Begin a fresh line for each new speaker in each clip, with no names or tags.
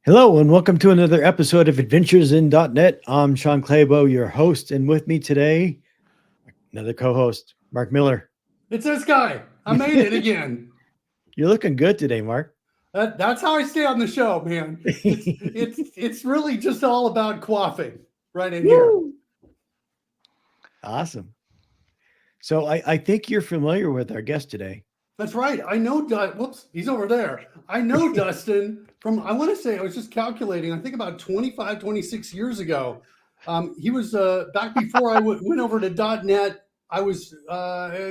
Hello and welcome to another episode of Adventures in .NET. I'm Sean Claybo, your host, and with me today, another co-host, Mark Miller.
It's this guy. I made it again.
You're looking good today, Mark.
That's how I stay on the show, man. It's really just all about quaffing right in here.
Woo! Awesome. So I think you're familiar with our guest today.
That's right. I know. Whoops, he's over there. I know Dustin from. I want to say I was just calculating. I think about 25, 26 years ago. He was back before I went over to .NET. I was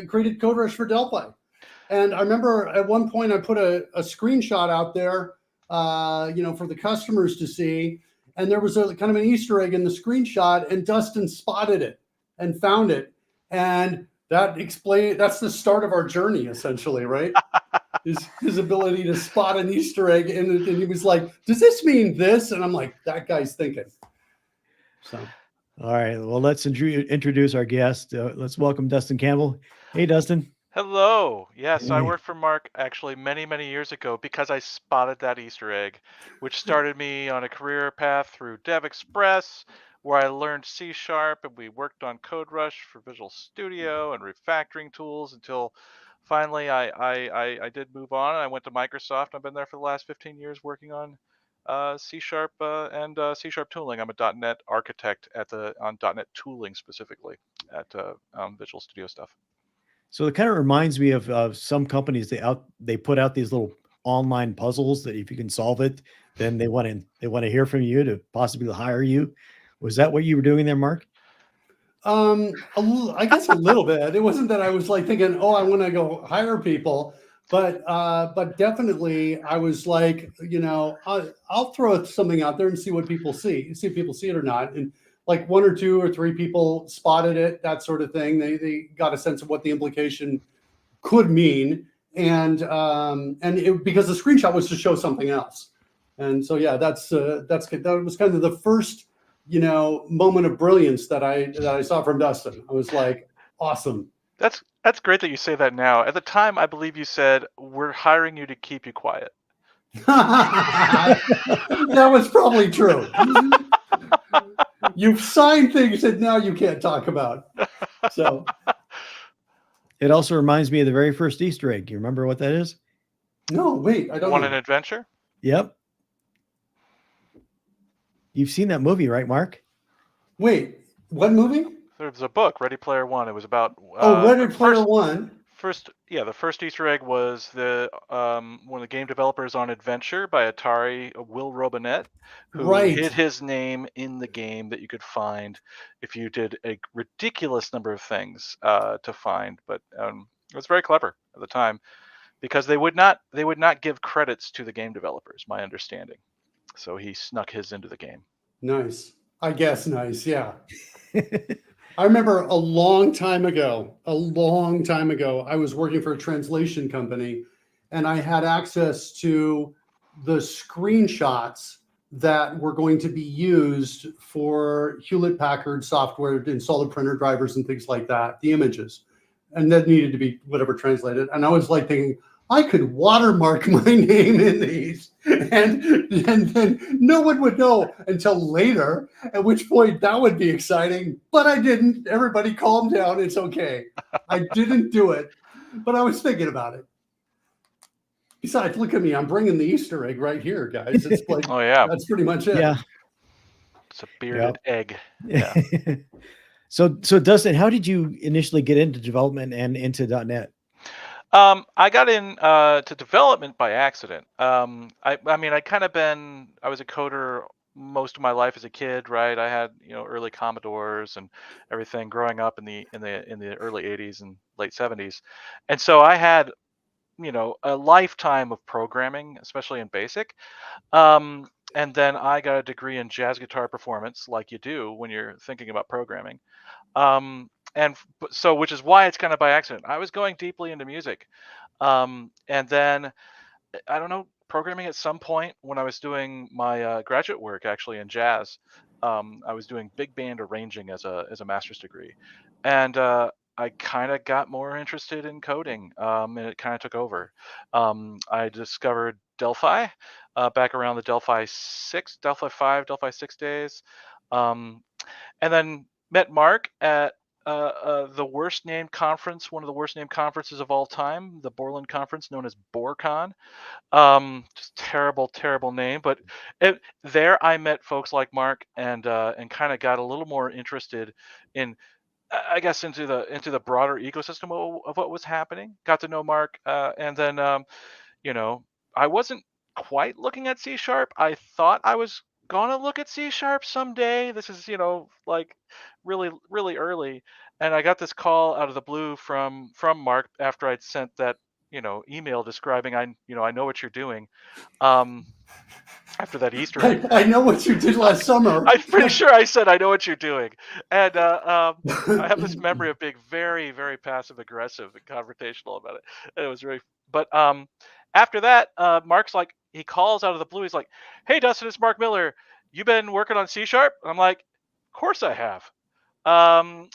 created CodeRush for Delphi. And I remember at one point I put a screenshot out there, for the customers to see. And there was a kind of an Easter egg in the screenshot, and Dustin spotted it and found it. And that's the start of our journey, essentially, right? His ability to spot an Easter egg. And he was like, does this mean this? And I'm like, that guy's thinking. So.
All right. Well, let's introduce our guest. Let's welcome Dustin Campbell. Hey, Dustin.
Hello. Yes, I worked for Mark actually many, many years ago because I spotted that Easter egg, which started me on a career path through Dev Express, where I learned C# and we worked on CodeRush for Visual Studio and refactoring tools until finally I did move on. I went to Microsoft. I've been there for the last 15 years working on C# and C# tooling. I'm a .NET architect on .NET tooling specifically at Visual Studio stuff.
So it kind of reminds me of some companies they put out these little online puzzles that if you can solve it, then they want to hear from you to possibly hire you. Was that what you were doing there, Mark?
I guess a little bit. It wasn't that I was like thinking, oh, I want to go hire people, but definitely I was like, I'll throw something out there and see what people see if people see it or not. And like one or two or three people spotted it, that sort of thing. They got a sense of what the implication could mean, and because the screenshot was to show something else. And so yeah, that was kind of the first moment of brilliance that I saw from Dustin. I was like, awesome.
That's great that you say that now. At the time, I believe you said we're hiring you to keep you quiet.
That was probably true. You've signed things that now you can't talk about. So
it also reminds me of the very first Easter egg. You remember what that is?
No, wait, I don't
Want
know.
an adventure?
Yep. You've seen that movie, right, Mark?
Wait, what movie?
There was a book, Ready Player One. It was about
Ready Player One.
The first Easter egg was one of the game developers on Adventure by Atari, Will Robinette, who hid his name in the game that you could find if you did a ridiculous number of things to find. But it was very clever at the time because they would not give credits to the game developers, my understanding. So he snuck his into the game.
Nice. I guess nice, yeah. I remember a long time ago, I was working for a translation company, and I had access to the screenshots that were going to be used for Hewlett-Packard software to install the printer drivers and things like that, the images. And that needed to be whatever translated. And I was like thinking, I could watermark my name in these, and then no one would know until later, at which point that would be exciting. But I didn't. Everybody calm down. It's okay. I didn't do it, but I was thinking about it. Besides, look at me. I'm bringing the Easter egg right here, guys. It's like,
oh, yeah.
That's pretty much it.
Yeah.
It's a bearded egg.
Yeah. So Dustin, how did you initially get into development and into .NET?
I got in to development by accident. I was a coder most of my life as a kid, right? I had early Commodores and everything growing up in the early 80s and late 70s, and so I had a lifetime of programming, especially in BASIC. And then I got a degree in jazz guitar performance, like you do when you're thinking about programming. So which is why it's kind of by accident. I was going deeply into music. And then, I don't know, programming at some point when I was doing my graduate work actually in jazz, I was doing big band arranging as a master's degree. And I kind of got more interested in coding, and it kind of took over. I discovered Delphi back around the Delphi 5, Delphi 6 days, um, and then met Mark at the worst named conference, one of the worst named conferences of all time, the Borland conference known as BorCon. Just terrible, terrible name, but there I met folks like Mark and kind of got a little more interested in I guess into the broader ecosystem of what was happening. Got to know Mark, and then you know I wasn't quite looking at C sharp. I thought I was gonna look at C sharp someday. This is like really early, and I got this call out of the blue from Mark after I'd sent that email describing I know what you're doing. Um, After that Easter egg.
I know what you did last summer.
I'm pretty sure I said I know what you're doing, and I have this memory of being very, very passive aggressive and confrontational about it. And it was really, but after that, Mark's like, he calls out of the blue. He's like, "Hey, Dustin, it's Mark Miller. You been working on C sharp?" I'm like, "Of course I have." And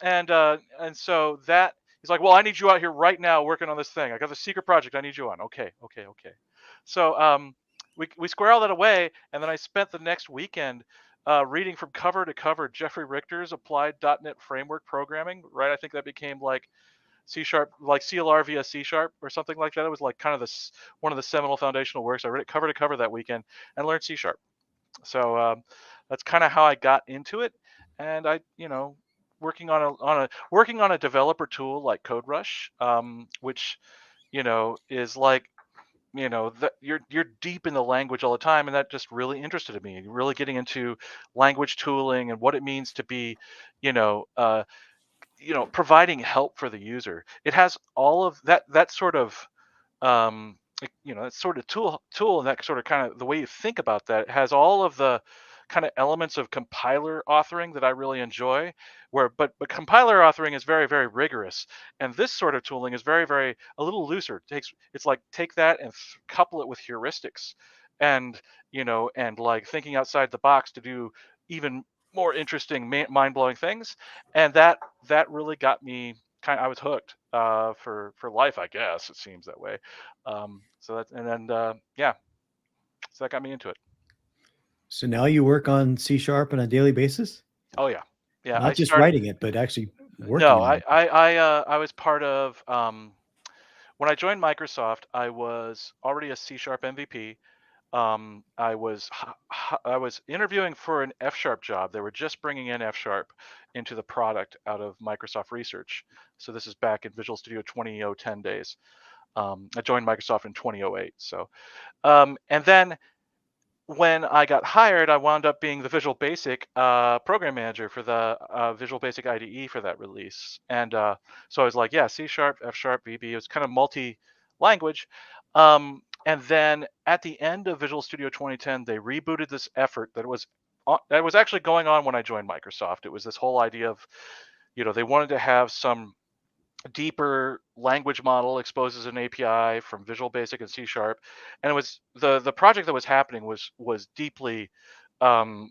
so that he's like, "Well, I need you out here right now working on this thing. I got a secret project. I need you on." Okay, okay, okay. So we square all that away, and then I spent the next weekend reading from cover to cover Jeffrey Richter's Applied .NET Framework Programming. Right, I think that became like C sharp, like CLR via C sharp or something like that. It was like kind of one of the seminal foundational works. I read it cover to cover that weekend and learned C sharp. So that's kind of how I got into it, and I, working on a developer tool like CodeRush, which is like that you're deep in the language all the time, and that just really interested me. Really getting into language tooling and what it means to be, you know, uh, providing help for the user. It has all of that sort of that sort of tool and that sort of kind of the way you think about that has all of the kind of elements of compiler authoring that I really enjoy, where but compiler authoring is very, very rigorous, and this sort of tooling is very, very a little looser. It's like take that and couple it with heuristics, and and like thinking outside the box to do even more interesting mind-blowing things, and that really got me I was hooked for life, I guess. It seems that way. So that's and then yeah, so that got me into it.
So now you work on C sharp on a daily basis?
Oh yeah, yeah. I
Not just
started.
writing it, but actually working
No,
on it.
I was part of when I joined Microsoft. I was already a C sharp MVP. I was interviewing for an F sharp job. They were just bringing in F sharp into the product out of Microsoft Research. So this is back in Visual Studio 2010 days. I joined Microsoft in 2008. So and then when I got hired, I wound up being the Visual Basic program manager for the Visual Basic IDE for that release. And so I was like, yeah, C sharp, F sharp, VB. It was kind of multi-language. And then at the end of Visual Studio 2010, they rebooted this effort that was actually going on when I joined Microsoft. It was this whole idea of, they wanted to have some deeper language model exposes an API from Visual Basic and C sharp, and it was the project that was happening was deeply um,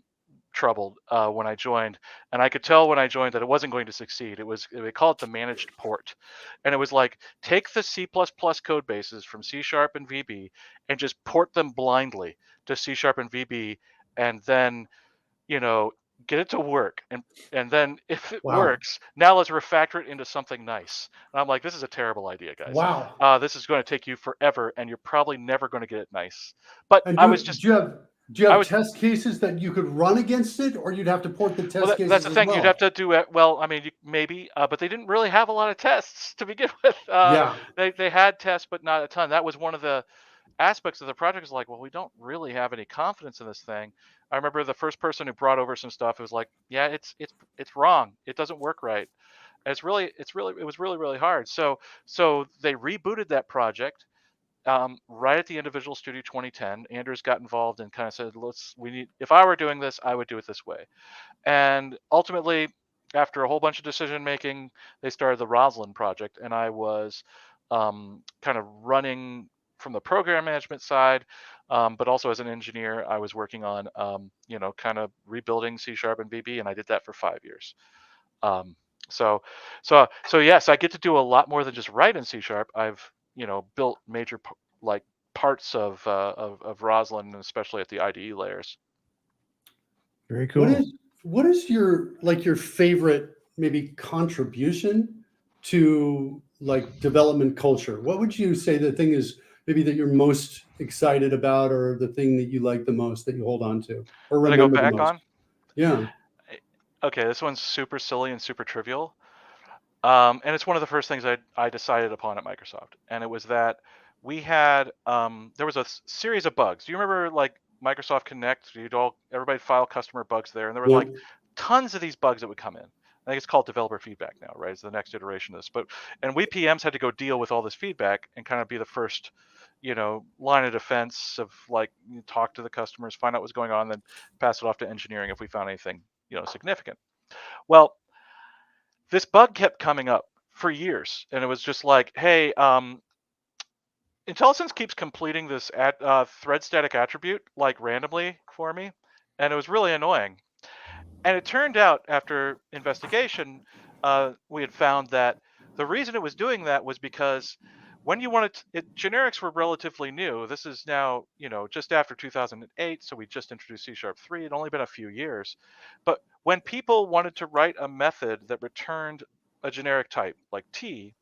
troubled when I joined, and I could tell when I joined that it wasn't going to succeed. They call it the managed port, and it was like take the C++ code bases from C sharp and VB and just port them blindly to C sharp and VB, and then you know, get it to work. And then if it
Wow.
works, now let's refactor it into something nice. And I'm like, this is a terrible idea, guys.
Wow.
This is going to take you forever, and you're probably never going to get it nice. But
And
I was just,
do you
I
have
was,
test cases that you could run against it, or you'd have to port the
well,
test
that's
cases
the
as
thing. You'd have
well?
to do it. Well, I mean, maybe, but they didn't really have a lot of tests to begin with.
Yeah.
They had tests, but not a ton. That was one of the aspects of the project is like, well, we don't really have any confidence in this thing. I remember the first person who brought over some stuff. It was like, yeah, it's wrong. It doesn't work right. And it was really, really hard. So they rebooted that project right at the end of Visual Studio 2010. Anders got involved and kind of said, if I were doing this, I would do it this way. And ultimately, after a whole bunch of decision making, they started the Roslyn project, and I was kind of running from the program management side, but also as an engineer, I was working on kind of rebuilding C sharp and VB, and I did that for 5 years. Um, So yes, I get to do a lot more than just write in C#. I've built major like parts of Roslyn, especially at the IDE layers.
Very cool.
What is your your favorite maybe contribution to like development culture? What would you say the thing is maybe that you're most excited about, or the thing that you like the most, that you hold on to or
That I go
remember the
back
most?
on.
Yeah.
Okay, this one's super silly and super trivial. And it's one of the first things I decided upon at Microsoft, and it was that we had there was a series of bugs. Do you remember like Microsoft Connect? Everybody file customer bugs there, and there were
Yeah.
like tons of these bugs that would come in. I think it's called developer feedback now, right? It's the next iteration of this. And we PMs had to go deal with all this feedback and kind of be the first, line of defense of like talk to the customers, find out what's going on, then pass it off to engineering if we found anything, significant. Well, this bug kept coming up for years, and it was just like, hey, IntelliSense keeps completing this thread static attribute like randomly for me, and it was really annoying. And it turned out after investigation, we had found that the reason it was doing that was because when you wanted generics were relatively new. This is now, just after 2008, so we just introduced C#3. It'd only been a few years. But when people wanted to write a method that returned a generic type like T,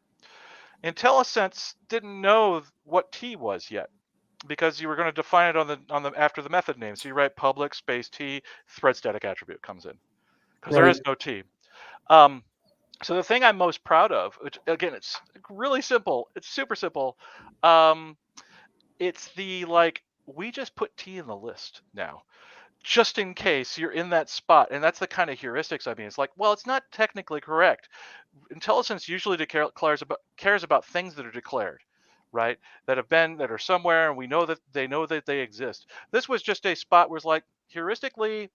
IntelliSense didn't know what T was yet, because you were going to define it on the after the method name. So you write public space T, thread static attribute comes in, because there
Right.
is no T. So the thing I'm most proud of, which again, it's really simple. It's super simple. It's we just put T in the list now, just in case you're in that spot. And that's the kind of heuristics I mean. It's like, well, it's not technically correct. IntelliSense usually cares about things that are declared, right? That are somewhere, and we know that they exist. This was just a spot where it's like, heuristically,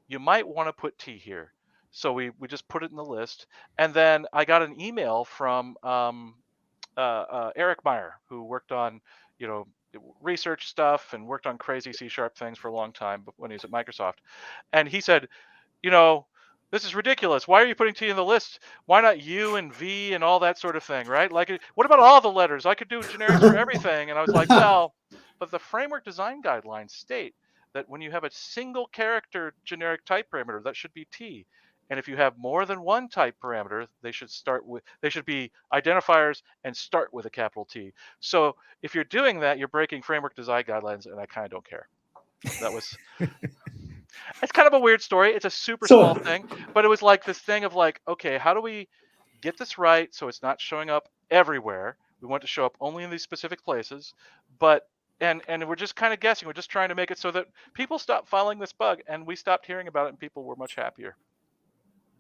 you might want to put T here. So we just put it in the list. And then I got an email from Eric Meyer, who worked on, research stuff and worked on crazy C# things for a long time when he was at Microsoft. And he said, this is ridiculous. Why are you putting T in the list? Why not U and V and all that sort of thing, right? Like, what about all the letters? I could do generics for everything. And I was like, well, but the framework design guidelines state that when you have a single character generic type parameter, that should be T. And if you have more than one type parameter, they should be identifiers and start with a capital T. So if you're doing that, you're breaking framework design guidelines, and I kind of don't care. That was it's kind of a weird story. It's a super small thing, but it was like this thing of like, okay, how do we get this right so it's not showing up everywhere? We want to show up only in these specific places, but and we're just kind of guessing. We're just trying to make it so that people stop filing this bug, and we stopped hearing about it, and people were much happier.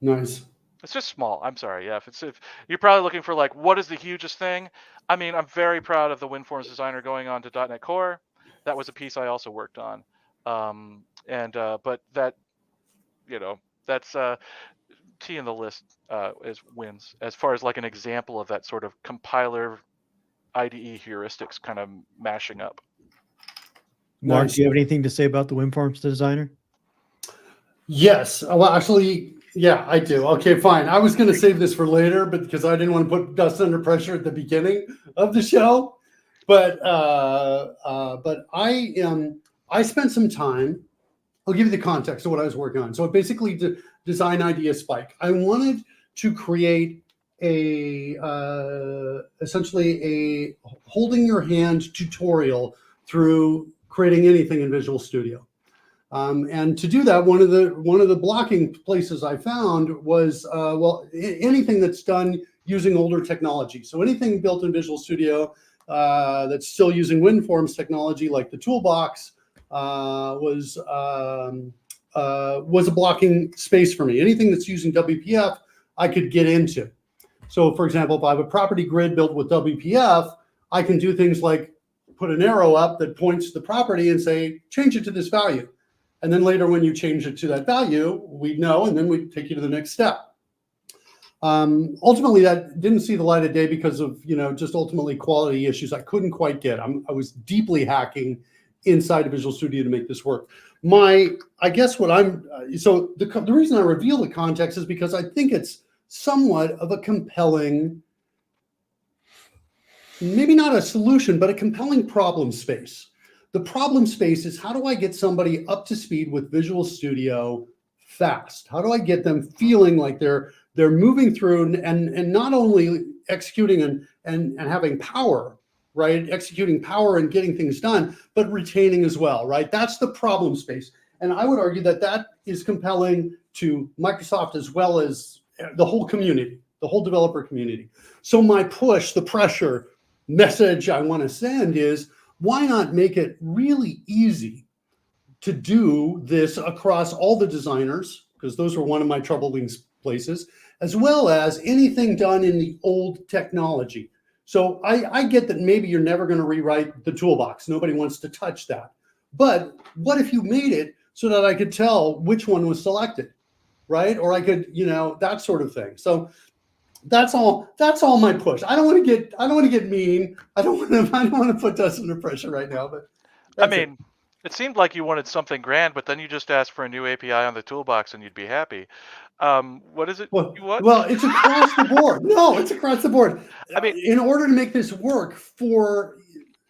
Nice.
It's just small. I'm sorry. Yeah, if you're probably looking for like what is the hugest thing, I mean, I'm very proud of the WinForms designer going on to .NET Core. That was a piece I also worked on, but that, that's T in the list is wins as far as like an example of that sort of compiler IDE heuristics kind of mashing up.
Mark,
Nice.
do you have anything to say about the WinForms designer?
Yes. Well, actually, yeah, I do. Okay, fine. I was going to save this for later, but because I didn't want to put Dustin under pressure at the beginning of the show. But I spent some time. I'll give you the context of what I was working on. So basically, design idea spike. I wanted to create essentially a holding your hand tutorial through creating anything in Visual Studio. And to do that, one of the blocking places I found was anything that's done using older technology. So anything built in Visual Studio that's still using WinForms technology, like the toolbox, was a blocking space for me. Anything that's using WPF, I could get into. So, for example, if I have a property grid built with WPF, I can do things like put an arrow up that points to the property and say, change it to this value. And then later, when you change it to that value, we'd know, and then we'd take you to the next step. Ultimately, that didn't see the light of day because of, just ultimately quality issues I couldn't quite get. I was deeply hacking inside of Visual Studio to make this work. The reason I reveal the context is because I think it's somewhat of a compelling, maybe not a solution, but a compelling problem space. The problem space is, how do I get somebody up to speed with Visual Studio fast? How do I get them feeling like they're moving through and not only executing and having power, right? Executing power and getting things done, but retaining as well, right? That's the problem space. And I would argue that that is compelling to Microsoft as well as the whole community, the whole developer community. So my push, the pressure message I want to send is, why not make it really easy to do this across all the designers, because those were one of my troubling places, as well as anything done in the old technology. So I get that maybe you're never going to rewrite the toolbox. Nobody wants to touch that. But what if you made it so that I could tell which one was selected, right? Or I could, that sort of thing. So that's all my push. I don't want to get mean. I don't want to put Dustin under pressure right now, but
I mean, it seemed like you wanted something grand, but then you just asked for a new API on the toolbox and you'd be happy. What is it you want?
Well, it's across the board. No, it's across the board.
I mean,
in order to make this work for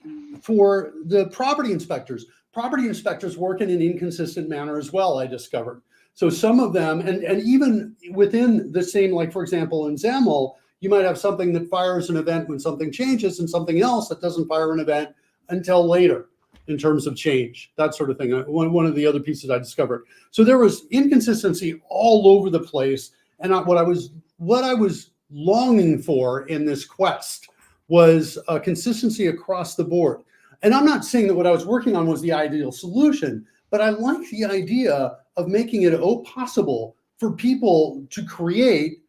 the property inspectors work in an inconsistent manner as well, I discovered. So some of them, and even within the same, like for example, in XAML, you might have something that fires an event when something changes and something else that doesn't fire an event until later in terms of change, that sort of thing. One of the other pieces I discovered. So there was inconsistency all over the place. And what I was longing for in this quest was a consistency across the board. And I'm not saying that what I was working on was the ideal solution, but I like the idea of making it possible for people to create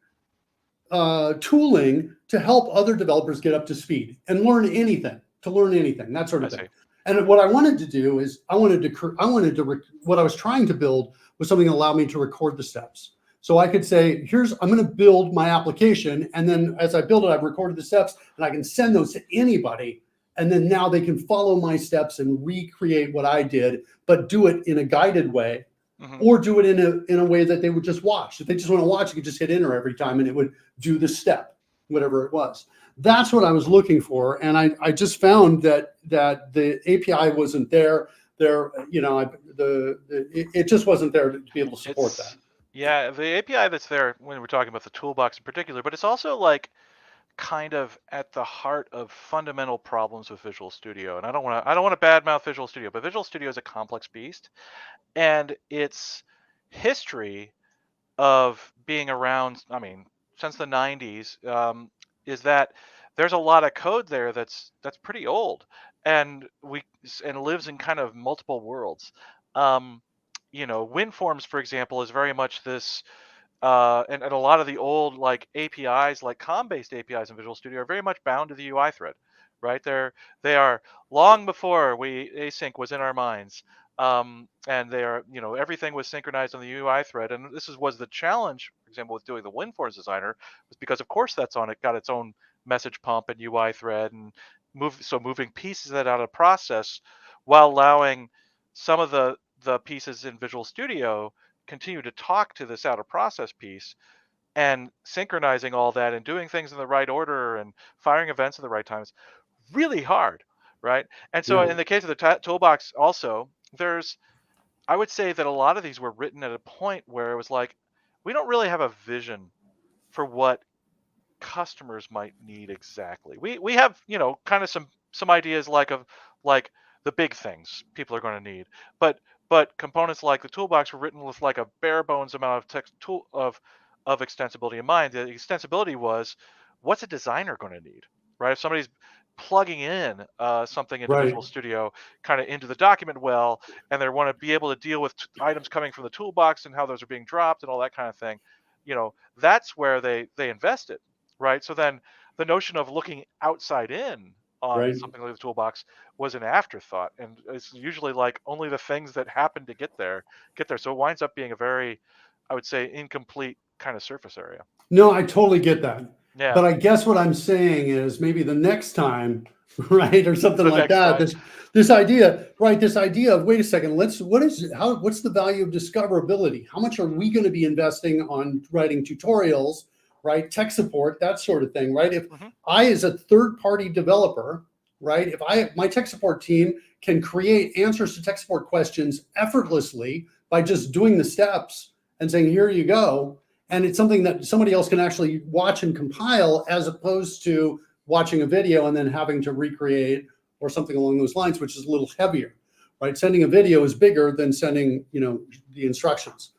tooling to help other developers get up to speed and learn anything, that sort of thing. And what I wanted to do is what I was trying to build was something that allowed me to record the steps. So I could say, I'm going to build my application. And then as I build it, I've recorded the steps and I can send those to anybody. And then now they can follow my steps and recreate what I did, but do it in a guided way, or do it in a way that they would just watch. If they just want to watch, you could just hit enter every time and it would do the step, whatever it was. That's what I was looking for. And I just found that the API wasn't there. It just wasn't there to be able to support that.
Yeah, the API that's there when we're talking about the toolbox in particular, but it's also like kind of at the heart of fundamental problems with Visual Studio. And I don't want to badmouth Visual Studio, but Visual Studio is a complex beast, and its history of being around, I mean, since the 90s, is that there's a lot of code there that's pretty old, and lives in kind of multiple worlds. WinForms, for example, is very much this. And a lot of the old like APIs, like COM-based APIs in Visual Studio, are very much bound to the UI thread, right? They are long before async was in our minds, and they are, everything was synchronized on the UI thread. And this was the challenge, for example, with doing the WinForms designer, was because of course got its own message pump and UI thread, and moving pieces of that out of process while allowing some of the pieces in Visual Studio continue to talk to this outer process piece, and synchronizing all that and doing things in the right order and firing events at the right times, really hard, right? And so in the case of the toolbox also, I would say that a lot of these were written at a point where it was like, we don't really have a vision for what customers might need exactly. We have, kind of some ideas like the big things people are going to need, but components like the toolbox were written with like a bare bones amount of text of extensibility in mind. The extensibility was, what's a designer going to need, right? If somebody's plugging in something into Visual Studio, kind of into the document well, and they want to be able to deal with items coming from the toolbox and how those are being dropped and all that kind of thing, that's where they invested, right? So then the notion of looking outside in on something like the toolbox was an afterthought, and it's usually like only the things that happen to get there. So it winds up being a very, I would say, incomplete kind of surface area.
No, I totally get that.
Yeah.
But I guess what I'm saying is maybe the next time, right, or something like that. This idea of, wait a second, what's the value of discoverability? How much are we going to be investing on writing tutorials, right? Tech support, that sort of thing, right? If
Mhm.
I, as a third-party developer, right, if my tech support team can create answers to tech support questions effortlessly by just doing the steps and saying, here you go, and it's something that somebody else can actually watch and compile, as opposed to watching a video and then having to recreate or something along those lines, which is a little heavier, right? Sending a video is bigger than sending, the instructions.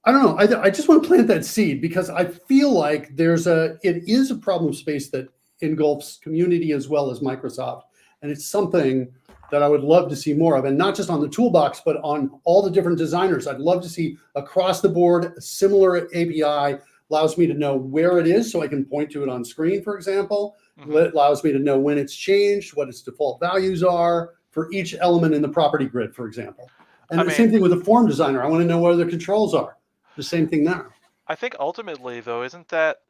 I don't know. I just want to plant that seed because I feel like it is a problem space that engulfs community as well as Microsoft. And it's something that I would love to see more of, and not just on the toolbox, but on all the different designers. I'd love to see across the board a similar API. Allows me to know where it is so I can point to it on screen, for example.
Mhm.
It allows me to know when it's changed, what its default values are for each element in the property grid, for example. And
I
the same
mean,
thing with the form designer. I want to know where the controls are. The same thing there.
I think ultimately though, isn't that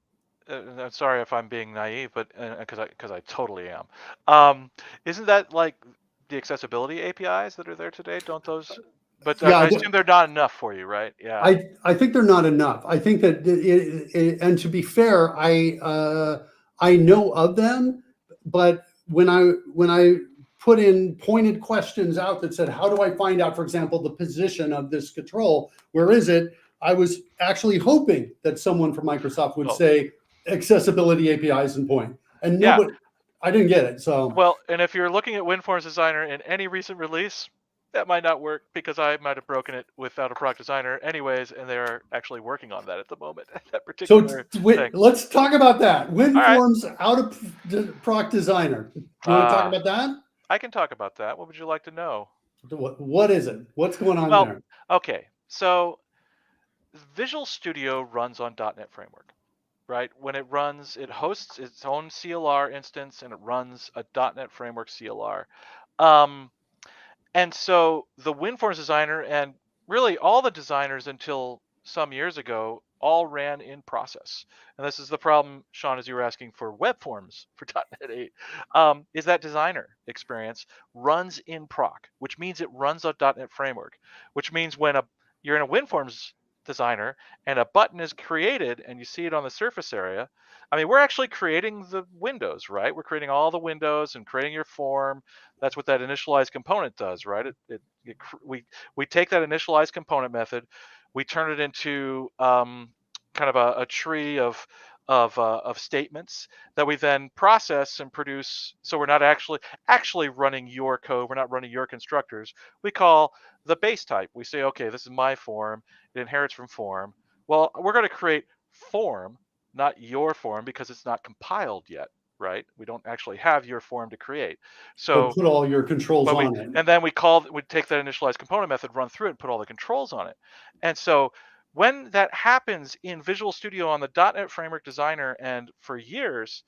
I'm sorry if I'm being naive, but because I totally am. Isn't that like the accessibility APIs that are there today? Don't those? But I,
Yeah,
I assume they're not enough for you, right? Yeah.
I think they're not enough. I think that and to be fair, I know of them, but when I put in pointed questions out that said, how do I find out, for example, the position of this control? Where is it? I was actually hoping that someone from Microsoft would
Oh,
say accessibility APIs and point, and
yeah.
nobody. I didn't get it. So
Well, and if you're looking at WinForms Designer in any recent release, that might not work because I might have broken it without a product designer anyways, and they're actually working on that at the moment. That particular thing.
let's talk about that.
All right.
WinForms out of Proc Designer. You want to talk
Uh,
about that?
I can talk about that. What would you like to know?
What is it? What's going on
Well,
there?
okay. So Visual Studio runs on .NET Framework, right? When it runs, it hosts its own CLR instance and it runs a .NET Framework CLR. Um, and so the WinForms designer and really all the designers until some years ago all ran in process. And this is the problem, Sean, as you were asking for web forms for .NET 8, is that designer experience runs in proc, which means it runs on .NET Framework, which means when you're in a WinForms designer and a button is created and you see it on the surface area, I mean, we're actually creating the windows, right? We're creating all the windows and creating your form. That's what that initialize component does, right? We take that initialize component method, we turn it into kind of a tree of statements that we then process and produce. So we're not actually running your code. We're not running your constructors. We call the base type. We say, okay, this is my form. It inherits from form. Well, we're going to create form, not your form, because it's not compiled yet, right? We don't actually have your form to create.
But
So
put all your controls
when we
on it.
and then we take that initialize component method, run through it, and put all the controls on it. And so when that happens in Visual Studio on the .NET Framework Designer, and for years,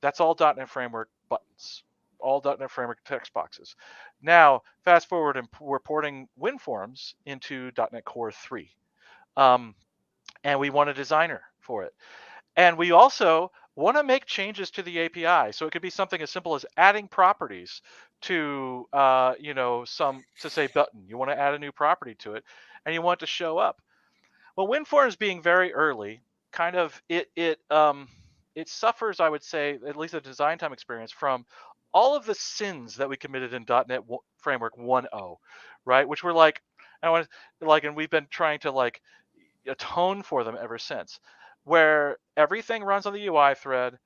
that's all .NET Framework buttons, all .NET Framework text boxes. Now, fast forward, and we're porting WinForms into .NET Core 3, and we want a designer for it. And we also want to make changes to the API. So it could be something as simple as adding properties to, some to say button. You want to add a new property to it, and you want it to show up. Well, WinForms being very early, kind of it suffers, I would say, at least a design time experience from all of the sins that we committed in .NET Framework 1.0, right? Which were like, I want and we've been trying to atone for them ever since, where everything runs on the UI thread,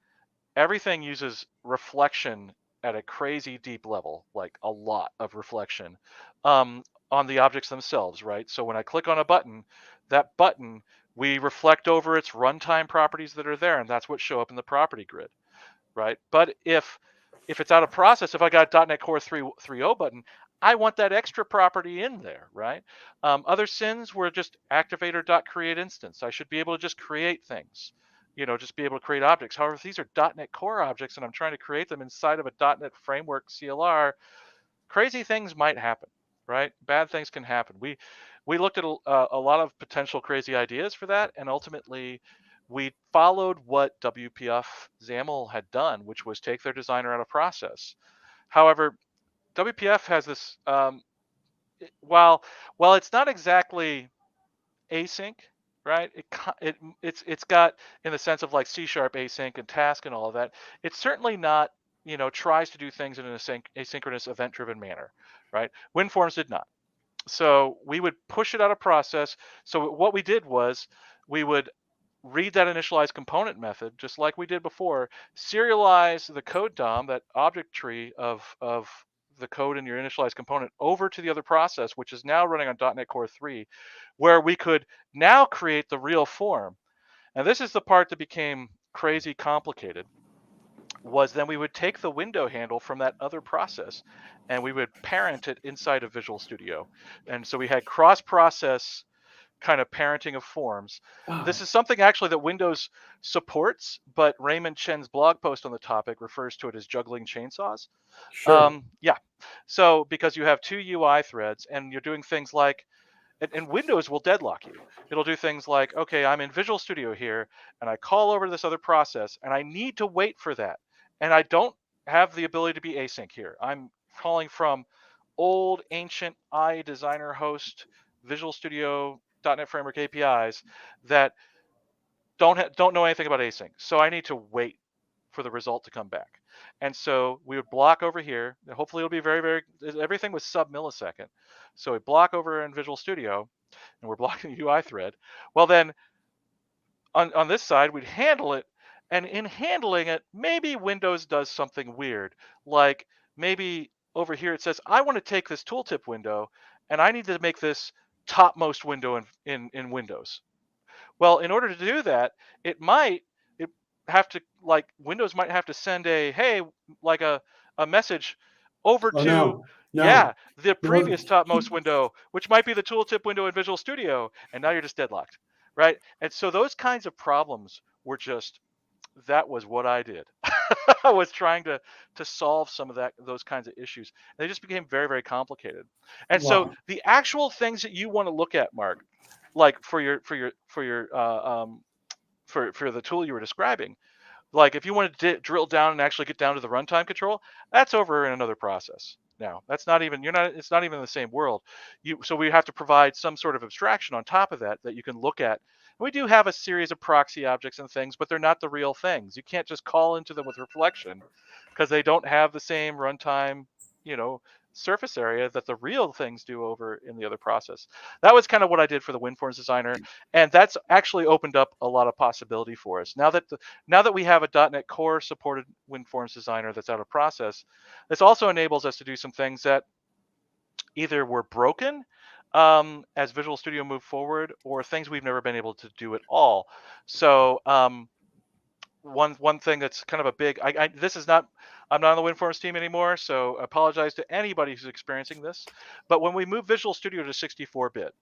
everything uses reflection at a crazy deep level, like a lot of reflection on the objects themselves, right? So when I click on a button, that button, we reflect over its runtime properties that are there, and that's what show up in the property grid, right? But if it's out of process, if I got a .NET Core 3.0 button, I want that extra property in there, right? Other sins were just activator.create instance. I should be able to just create things, just be able to create objects. However, if these are .NET Core objects and I'm trying to create them inside of a .NET Framework CLR, crazy things might happen, right? Bad things can happen. We looked at a lot of potential crazy ideas for that, and ultimately we followed what WPF XAML had done, which was take their designer out of process. However, WPF has this while it's not exactly async, right? It's got, in the sense of like C# async and task and all of that. It's certainly not, tries to do things in an asynchronous event-driven manner, right? WinForms did not. So we would push it out of process. So what we did was we would read that initialize component method, just like we did before, serialize the code DOM, that object tree of the code in your initialized component, over to the other process, which is now running on .NET Core 3, where we could now create the real form. And this is the part that became crazy complicated, was then we would take the window handle from that other process and we would parent it inside of Visual Studio. And so we had cross-process kind of parenting of forms. This
Wow.
is something actually that Windows supports, but Raymond Chen's blog post on the topic refers to it as juggling chainsaws.
Sure.
Yeah. So because you have two UI threads and you're doing things like, and Windows will deadlock you. It'll do things like, okay, I'm in Visual Studio here, and I call over to this other process, and I need to wait for that. And I don't have the ability to be async here. I'm calling from old, ancient iDesigner host Visual Studio .NET Framework APIs that don't know anything about async. So I need to wait for the result to come back. And so we would block over here. Hopefully it'll be very, very, everything was sub-millisecond. So we block over in Visual Studio, and we're blocking the UI thread. Well, then on this side, we'd handle it. And in handling it, maybe Windows does something weird. Like maybe over here it says, I want to take this tooltip window and I need to make this topmost window in Windows. Well, in order to do that, it have to, like, Windows might have to send a, hey, like a message over
Oh
to,
no,
yeah,
no.
the
You want
previous topmost window, which might be the tooltip window in Visual Studio, and now you're just deadlocked, right? And so those kinds of problems were just, that was what I did. I was trying to solve some of those kinds of issues. And they just became very, very complicated. And so
wow.
the actual things that you want to look at, Mark, like for the tool you were describing, like if you want to drill down and actually get down to the runtime control, that's over in another process. Now, that's not even, it's not even in the same world. So we have to provide some sort of abstraction on top of that you can look at. We do have a series of proxy objects and things, but they're not the real things. You can't just call into them with reflection because they don't have the same runtime, you know, surface area that the real things do over in the other process. That was kind of what I did for the WinForms Designer, and that's actually opened up a lot of possibility for us. Now that we have a .NET Core supported WinForms Designer that's out of process, this also enables us to do some things that either were broken as Visual Studio moved forward, or things we've never been able to do at all. So one thing that's kind of a big, I'm not on the WinForms team anymore, so I apologize to anybody who's experiencing this. But when we moved Visual Studio to 64-bit,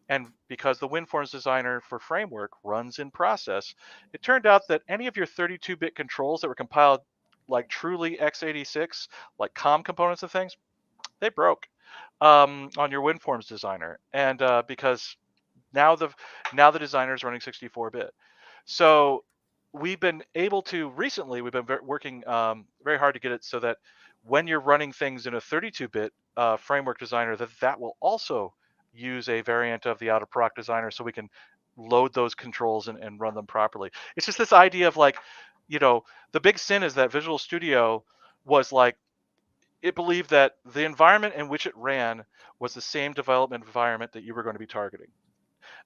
and because the WinForms Designer for Framework runs in process, it turned out that any of your 32-bit controls that were compiled like truly x86, like COM components and things, they broke on your WinForms Designer, and because now the designer is running 64-bit. So we've been working very hard to get it so that when you're running things in a 32-bit framework designer, that will also use a variant of the out-of-proc designer, so we can load those controls and run them properly. It's just this idea of, like, the big sin is that Visual Studio was like, it believed that the environment in which it ran was the same development environment that you were going to be targeting.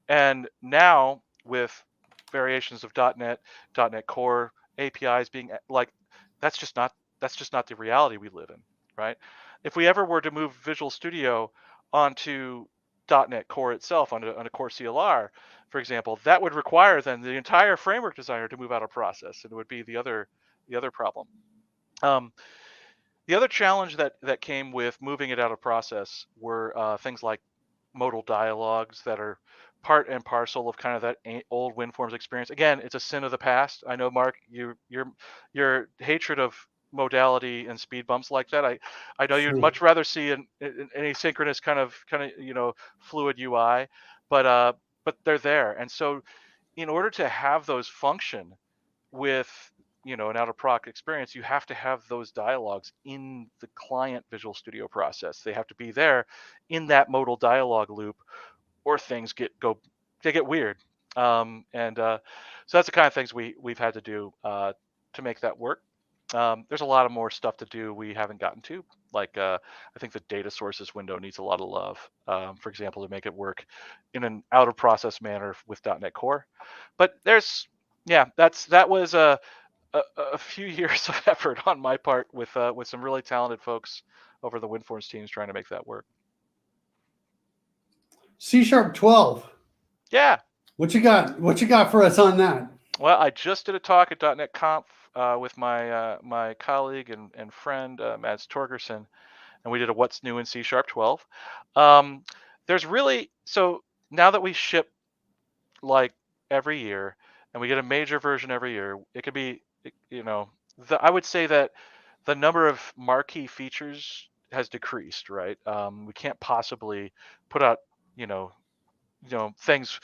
And now with variations of .NET, .NET Core APIs being like, that's just not the reality we live in, right? If we ever were to move Visual Studio onto .NET Core itself, on a Core CLR, for example, that would require then the entire framework designer to move out of process, and it would be the other problem. Um, the other challenge that came with moving it out of process were things like modal dialogues that are part and parcel of kind of that old WinForms experience. Again, it's a sin of the past. I know, Mark, your hatred of modality and speed bumps like that. I know you'd
Sure.
much rather see an asynchronous kind of fluid UI, but they're there. And so in order to have those function with an out of proc experience, you have to have those dialogues in the client Visual Studio process. They have to be there in that modal dialogue loop, or things get weird. So that's the kind of things we've had to do to make that work. There's a lot of more stuff to do we haven't gotten to. Like I think the data sources window needs a lot of love. For example, to make it work in an out of process manner with .NET Core. But that was a few years of effort on my part with some really talented folks over the WinForms teams trying to make that work.
C#12.
Yeah.
What you got? What you got for us on that?
Well, I just did a talk at .NET Conf with my colleague and friend Mads Torgerson, and we did a What's New in C#12. There's really so now that we ship like every year, and we get a major version every year, it could be I would say that the number of marquee features has decreased, right? We can't possibly put out you know things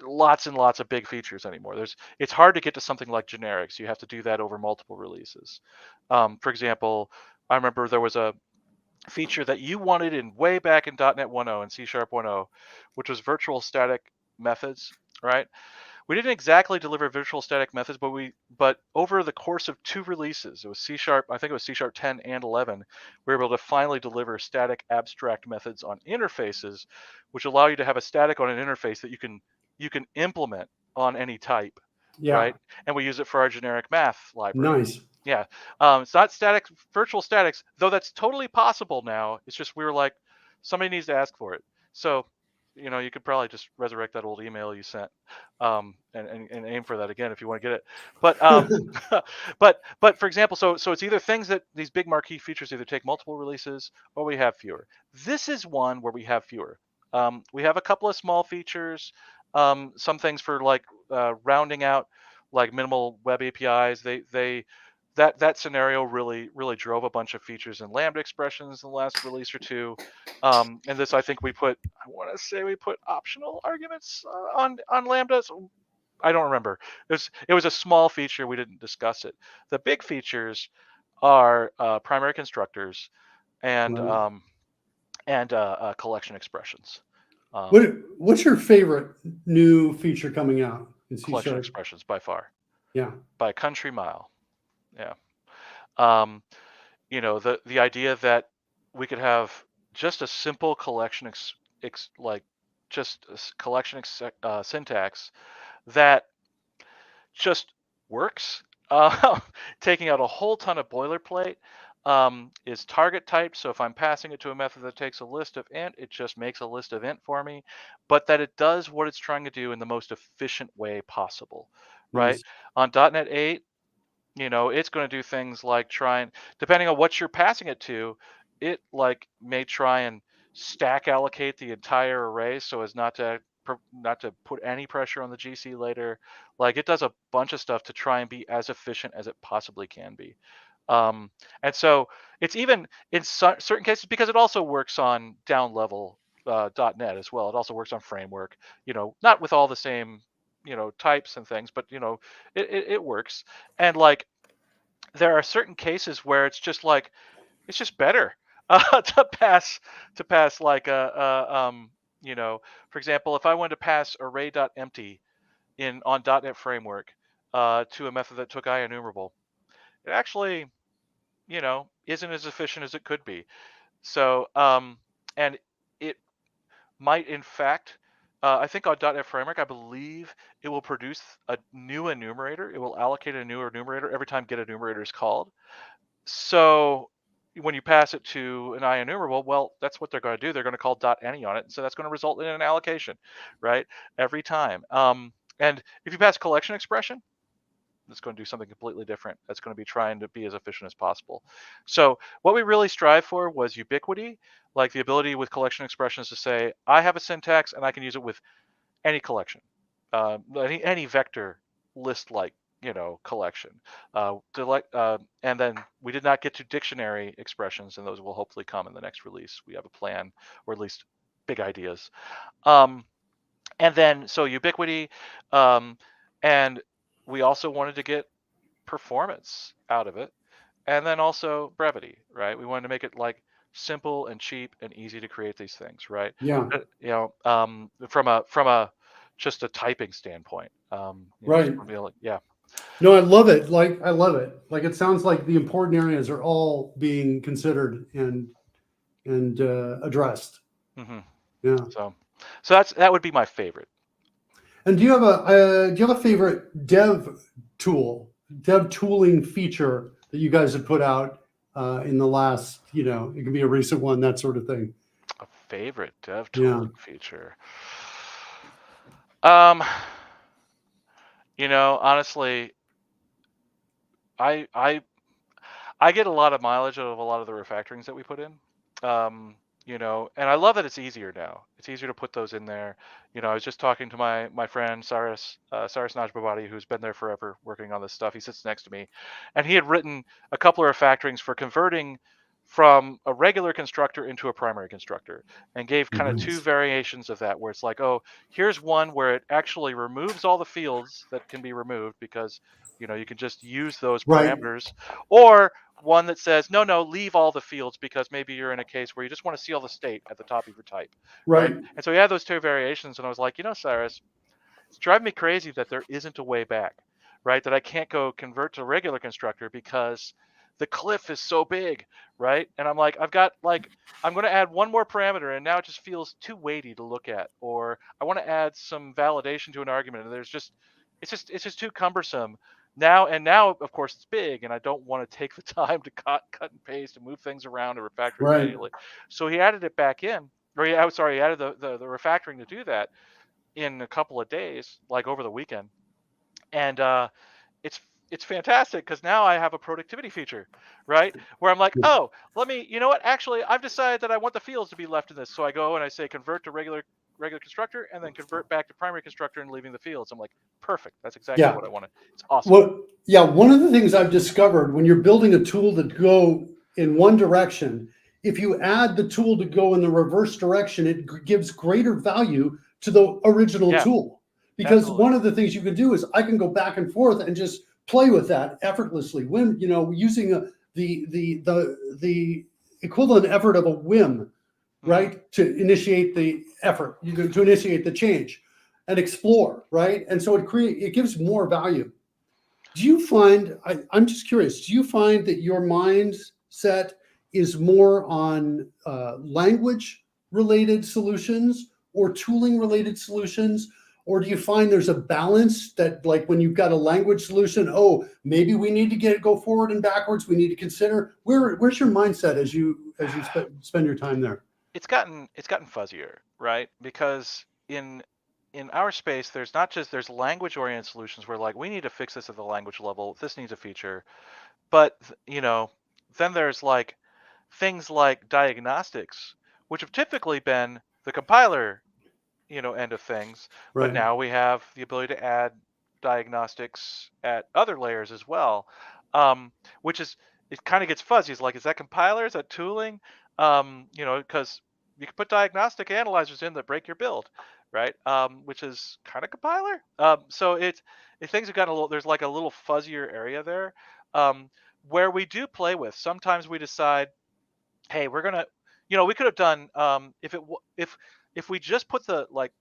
lots and lots of big features anymore. It's hard to get to something like generics. You have to do that over multiple releases. For example, I remember there was a feature that you wanted in way back in .NET 1.0 and C# 1.0, which was virtual static methods, right? We didn't exactly deliver virtual static methods, but over the course of 2 releases, it was C#, I think it was C# 10 and 11, we were able to finally deliver static abstract methods on interfaces, which allow you to have a static on an interface that you can implement on any type,
Yeah.
right? And we use it for our generic math library.
Nice.
Yeah, it's not static virtual statics, though that's totally possible now. It's just we were like, somebody needs to ask for it. So, you could probably just resurrect that old email you sent, and aim for that again if you want to get it. But but for example, so it's either things that these big marquee features either take multiple releases or we have fewer. This is one where we have fewer. We have a couple of small features, some things for like rounding out like minimal web APIs. That scenario really drove a bunch of features in Lambda expressions in the last release or two. And this, I think I want to say we put optional arguments on Lambda. So I don't remember. It was a small feature. We didn't discuss it. The big features are primary constructors and collection expressions.
What's your favorite new feature coming out in C#?
Collection expressions by far.
Yeah.
By a country mile. Yeah. The idea that we could have just a simple collection syntax that just works, taking out a whole ton of boilerplate, is target type. So if I'm passing it to a method that takes a list of int, it just makes a list of int for me, but that it does what it's trying to do in the most efficient way possible, right?
Nice.
On .NET 8, it's going to do things like depending on what you're passing it to, it may try and stack allocate the entire array so as not to put any pressure on the GC later. Like it does a bunch of stuff to try and be as efficient as it possibly can be. And so it's even in certain cases, because it also works on down level .NET as well. It also works on framework, not with all the same types and things, but it works. And there are certain cases where it's just better to pass like for example, if I wanted to pass array.empty on .NET framework to a method that took IEnumerable, it actually isn't as efficient as it could be. So and it might in fact, I think on .NET Framework, I believe it will produce a new enumerator. It will allocate a new enumerator every time get enumerator is called. So when you pass it to an IEnumerable, well, that's what they're going to do. They're going to call .any on it, and so that's going to result in an allocation, right? Every time. And if you pass collection expression, it's going to do something completely different. That's going to be trying to be as efficient as possible. So what we really strive for was ubiquity, like the ability with collection expressions to say, I have a syntax and I can use it with any collection, any vector list like collection. And then we did not get to dictionary expressions, and those will hopefully come in the next release. We have a plan, or at least big ideas. And then so ubiquity, and we also wanted to get performance out of it, and then also brevity, right? We wanted to make it like simple and cheap and easy to create these things, right?
Yeah.
From a just a typing standpoint.
Right.
Yeah.
No, I love it. I love it. Like, it sounds like the important areas are all being considered and addressed.
hmm
Yeah.
So that would be my favorite.
And do you have a favorite dev tooling feature that you guys have put out in the last, it can be a recent one, that sort of thing.
A favorite dev
Yeah.
tooling feature. Um, honestly, I I I get a lot of mileage out of a lot of the refactorings that we put in. And I love that it's easier now. It's easier to put those in there. I was just talking to my friend Cyrus Najbabadi, who's been there forever working on this stuff. He sits next to me, and he had written a couple of refactorings for converting from a regular constructor into a primary constructor, and gave kind of two
Nice.
variations of that, where it's like, oh, here's one where it actually removes all the fields that can be removed because you can just use those
Right.
parameters, or one that says, no, leave all the fields because maybe you're in a case where you just want to see all the state at the top of your type, right?
Right.
And so he had those two variations, and I was like, Cyrus, it's driving me crazy that there isn't a way back, right? That I can't go convert to a regular constructor because the cliff is so big, right? And I'm like, I'm going to add one more parameter, and now it just feels too weighty to look at, or I want to add some validation to an argument, and it's just too cumbersome. Now, of course, it's big, and I don't want to take the time to cut and paste and move things around and refactor it
Right.
manually. So he added it back in, or he added the refactoring to do that in a couple of days, like over the weekend, and it's it's fantastic because now I have a productivity feature, right? Where I'm like, oh, you know what? Actually, I've decided that I want the fields to be left in this, so I go and I say convert to regular constructor, and then convert back to primary constructor and leaving the fields. I'm like, perfect. That's exactly
Yeah.
what I wanted. It's awesome.
Yeah, one of the things I've discovered when you're building a tool to go in one direction, if you add the tool to go in the reverse direction, it gives greater value to the original
Yeah,
tool. Because
absolutely.
one of the things you can do is I can go back and forth and just play with that effortlessly. When using the equivalent effort of a whim, right, to initiate the effort, to initiate the change, and explore, right, and so it gives more value. Do you find, I'm just curious, do you find that your mindset is more on language related solutions or tooling related solutions? Or do you find there's a balance that, like, when you've got a language solution, oh, maybe we need to go forward and backwards. We need to consider where's your mindset as you spend your time there?
It's gotten fuzzier, right? Because in our space, there's language oriented solutions where, like, we need to fix this at the language level. This needs a feature, but then there's like things like diagnostics, which have typically been the compiler end of things, but
Right.
now we have the ability to add diagnostics at other layers as well, which is, it kind of gets fuzzy. It's like, is that compiler, is that tooling? Because you can put diagnostic analyzers in that break your build, right? Which is kind of compiler. So things have gotten a little, there's like a little fuzzier area there, um, where we do play with. Sometimes we decide, hey, we're gonna, we could have done, if we just put the, like,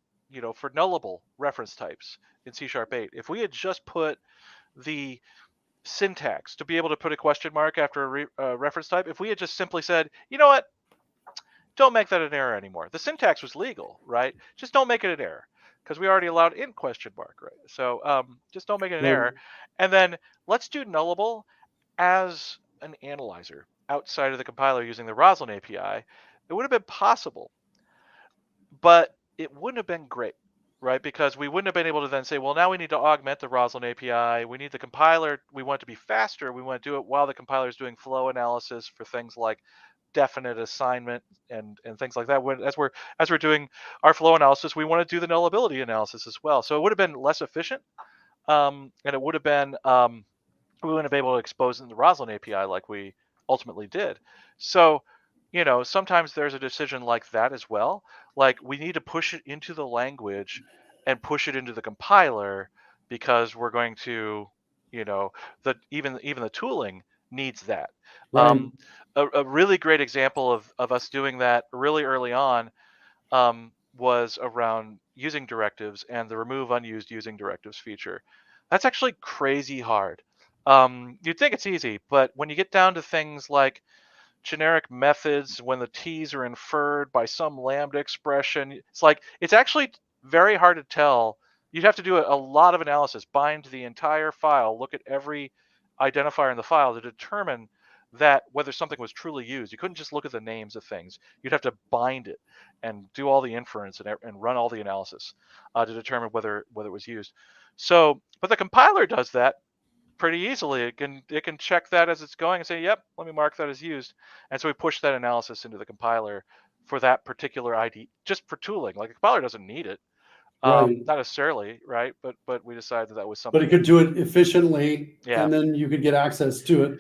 for nullable reference types in C#8, if we had just put the syntax to be able to put a question mark after a reference type, if we had just simply said, you know what, don't make that an error anymore. The syntax was legal, right? Just don't make it an error, because we already allowed in question mark, right? So just don't make it an
Right.
error, and then let's do nullable as an analyzer outside of the compiler using the Roslyn API. It would have been possible, but it wouldn't have been great, right? Because we wouldn't have been able to then say, well, now we need to augment the Roslyn API. We need the compiler. We want it to be faster. We want to do it while the compiler is doing flow analysis for things like definite assignment and things like that. As we're doing our flow analysis, we want to do the nullability analysis as well. So it would have been less efficient, and it would have been, we wouldn't have been able to expose in the Roslyn API like we ultimately did. So, sometimes there's a decision like that as well. Like, we need to push it into the language and push it into the compiler, because we're going to, even the tooling needs that.
Right.
A really great example of us doing that really early on, was around using directives and the remove unused using directives feature. That's actually crazy hard. You'd think it's easy, but when you get down to things like generic methods, when the T's are inferred by some lambda expression, it's actually very hard to tell. You'd have to do a lot of analysis, bind the entire file, look at every identifier in the file to determine that whether something was truly used. You couldn't just look at the names of things. You'd have to bind it and do all the inference and run all the analysis to determine whether it was used. So, but the compiler does that pretty easily. It can check that as it's going and say, yep, let me mark that as used. And so we push that analysis into the compiler for that particular ID, just for tooling. Like the compiler doesn't need it,
Right.
not necessarily, right? But we decided that was
But
something
it
that,
could do it efficiently,
yeah,
and then you could get access to it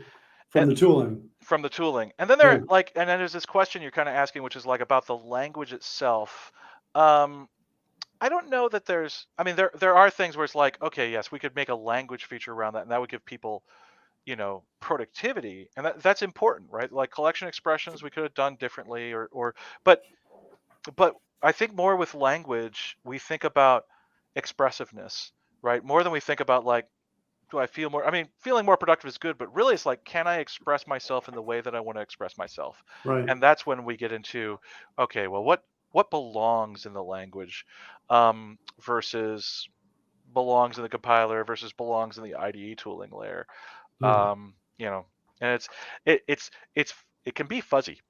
from
and
the tooling.
from the tooling. And then
Yeah.
and then there's this question you're kind of asking, which is like about the language itself. Um, I don't know that I mean, there are things where it's like, okay, yes, we could make a language feature around that, and that would give people productivity, and that's important, right? Like collection expressions we could have done differently, or but but I think more with language we think about expressiveness, right? More than we think about like, do I feel more, I mean, feeling more productive is good, but really it's like, can I express myself in the way that I want to express myself?
Right.
And that's when we get into, okay, well, what belongs in the language, versus belongs in the compiler versus belongs in the IDE tooling layer.
Yeah.
um you know and it's it can be fuzzy.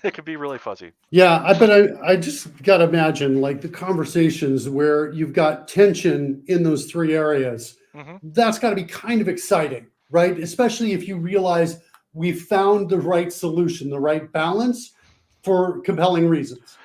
It can be really fuzzy.
Yeah, I just got to imagine like the conversations where you've got tension in those three areas.
Hmm.
That's got to be kind of exciting, right? Especially if you realize we found the right solution, the right balance for compelling reasons,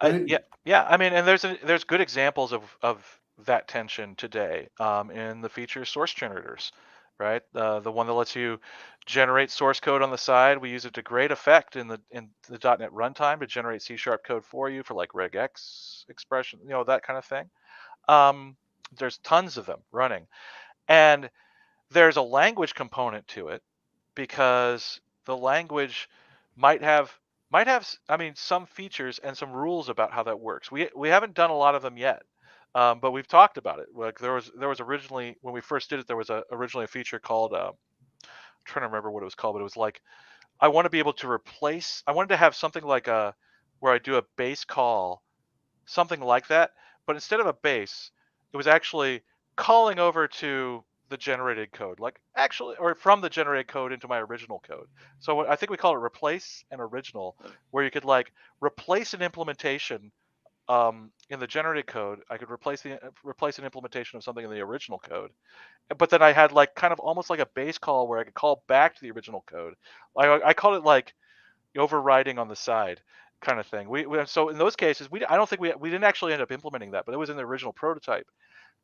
right?
Yeah, I mean, and there's good examples of that tension today, in the feature source generators, right? The one that lets you generate source code on the side. We use it to great effect in the .NET runtime to generate C# code for you for like regex expression, that kind of thing. um there's tons of them running, and there's a language component to it, because the language might have I mean, some features and some rules about how that works. We haven't done a lot of them yet, but we've talked about it. Like there was originally, when we first did it, there was originally a feature called, I'm trying to remember what it was called, but it was like, I want to be able to replace. I wanted to have something like a where I do a base call, something like that. But instead of a base, it was actually calling over to the generated code, like actually, or from the generated code into my original code. So I think we call it replace and original, where you could like replace an implementation, in the generated code. I could replace an implementation of something in the original code, but then I had like kind of almost like a base call where I could call back to the original code. I called it like overriding on the side kind of thing. So in those cases, I don't think we didn't actually end up implementing that, but it was in the original prototype.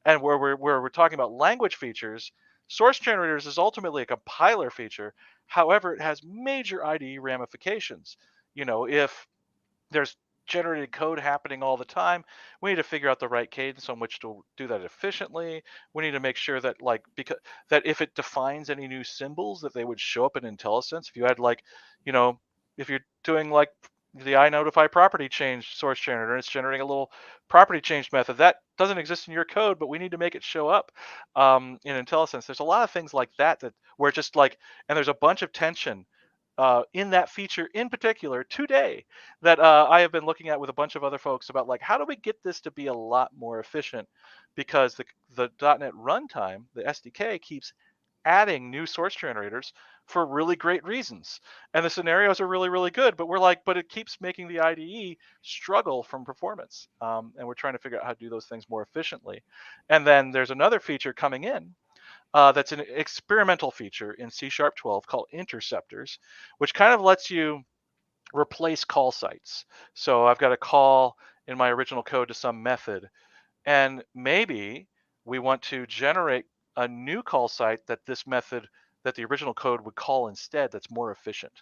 And where we're talking about language features, source generators is ultimately a compiler feature. However, it has major IDE ramifications. If there's generated code happening all the time, we need to figure out the right cadence on which to do that efficiently. We need to make sure that because that if it defines any new symbols, that they would show up in IntelliSense. If you had like, you know, if you're doing like the iNotify property change source generator, and it's generating a little property change method that doesn't exist in your code, but we need to make it show up, in IntelliSense. There's a lot of things like that where just like, and there's a bunch of tension, in that feature in particular today, that I have been looking at with a bunch of other folks about like, how do we get this to be a lot more efficient, because the .NET runtime, the SDK, keeps adding new source generators for really great reasons, and the scenarios are really really good, but we're like, but it keeps making the IDE struggle from performance, and we're trying to figure out how to do those things more efficiently. And then there's another feature coming in, that's an experimental feature in C# 12 called interceptors, which kind of lets you replace call sites. So I've got a call in my original code to some method, and maybe we want to generate a new call site that the original code would call instead, that's more efficient,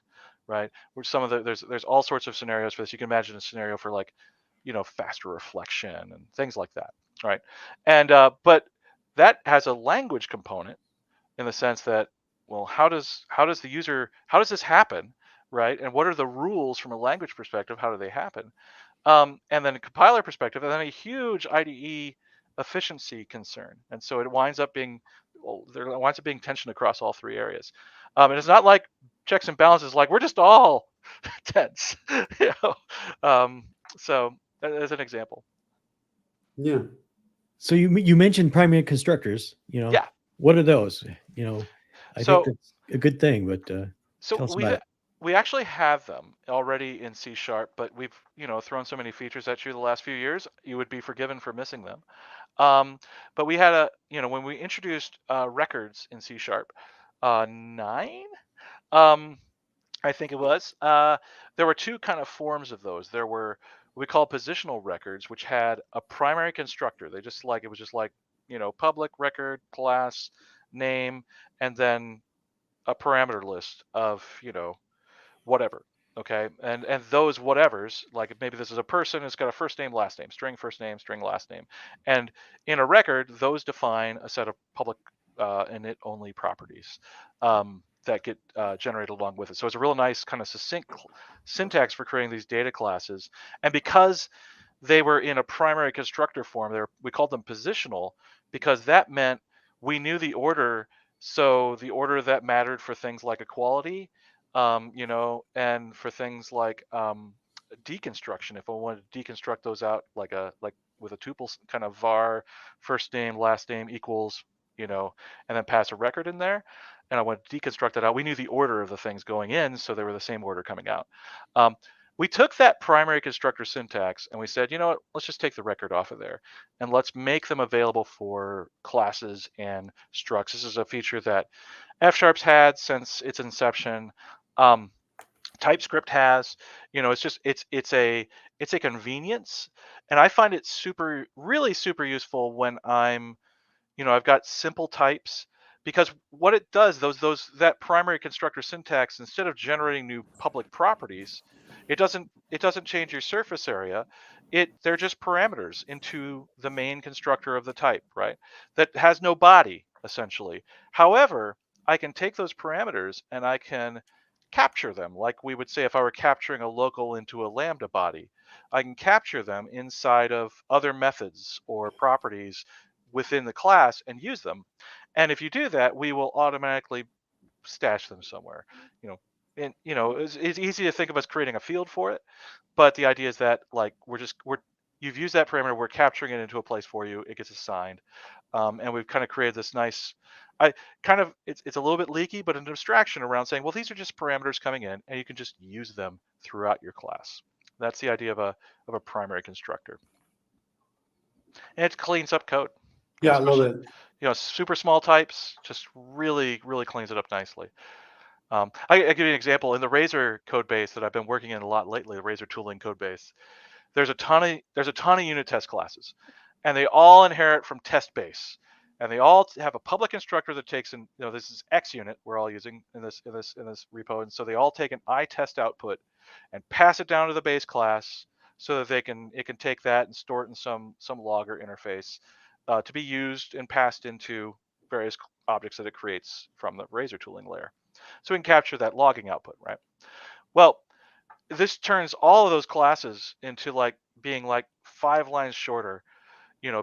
right? Where some of there's all sorts of scenarios for this. You can imagine a scenario for like, faster reflection and things like that, right? And but that has a language component, in the sense that, well, how does this happen, right? And what are the rules from a language perspective? How do they happen? And then a compiler perspective, and then a huge IDE efficiency concern. And so it winds up being, well, there winds up being tension across all three areas. And it's not like checks and balances, like we're just all tense. you know? So as an example.
Yeah.
So you mentioned primary constructors.
Yeah.
What are those? I think
So
that's a good thing, but
So
tell us about it.
we actually have them already in C sharp, but we've thrown so many features at you the last few years, you would be forgiven for missing them. But we had when we introduced records in C sharp 9, um, I think it was, there were two kind of forms of those. There were what we call positional records, which had a primary constructor. It was just like public record class name and then a parameter list of whatever. Okay, and those whatevers, like maybe this is a person, it's got a first name, last name, string last name, and in a record those define a set of public init only properties that get generated along with it. So it's a real nice kind of succinct syntax for creating these data classes. And because they were in a primary constructor form, we called them positional because that meant we knew the order. So the order that mattered for things like equality, and for things like deconstruction. If I wanted to deconstruct those out like with a tuple kind of var, first name, last name equals, and then pass a record in there, and I want to deconstruct that out. We knew the order of the things going in, so they were the same order coming out. We took that primary constructor syntax and we said, you know what, let's just take the record off of there and let's make them available for classes and structs. This is a feature that F#'s had since its inception. TypeScript has, it's a convenience, and I find it really super useful when I've got simple types, because what it does, that primary constructor syntax, instead of generating new public properties, it doesn't change your surface area. They're just parameters into the main constructor of the type, right? That has no body essentially. However, I can take those parameters and I can capture them, like we would say if I were capturing a local into a lambda body. I can capture them inside of other methods or properties within the class and use them. And if you do that, we will automatically stash them somewhere. You know, it's easy to think of us creating a field for it, but the idea is that like you've used that parameter, we're capturing it into a place for you, it gets assigned, and we've kind of created this nice. It's a little bit leaky, but an abstraction around saying, well, these are just parameters coming in, and you can just use them throughout your class. That's the idea of a primary constructor, and it cleans up code.
Yeah, I love it.
Super small types just really, really cleans it up nicely. I give you an example. In the Razor code base that I've been working in a lot lately, the Razor tooling code base, there's a ton of unit test classes, and they all inherit from test base, and they all have a public constructor that takes in, this is X unit we're all using in this repo, and so they all take an iTest output and pass it down to the base class so that it can take that and store it in some logger interface to be used and passed into various objects that it creates from the Razor tooling layer. So we can capture that logging output, right? Well, this turns all of those classes into like being like 5 lines shorter,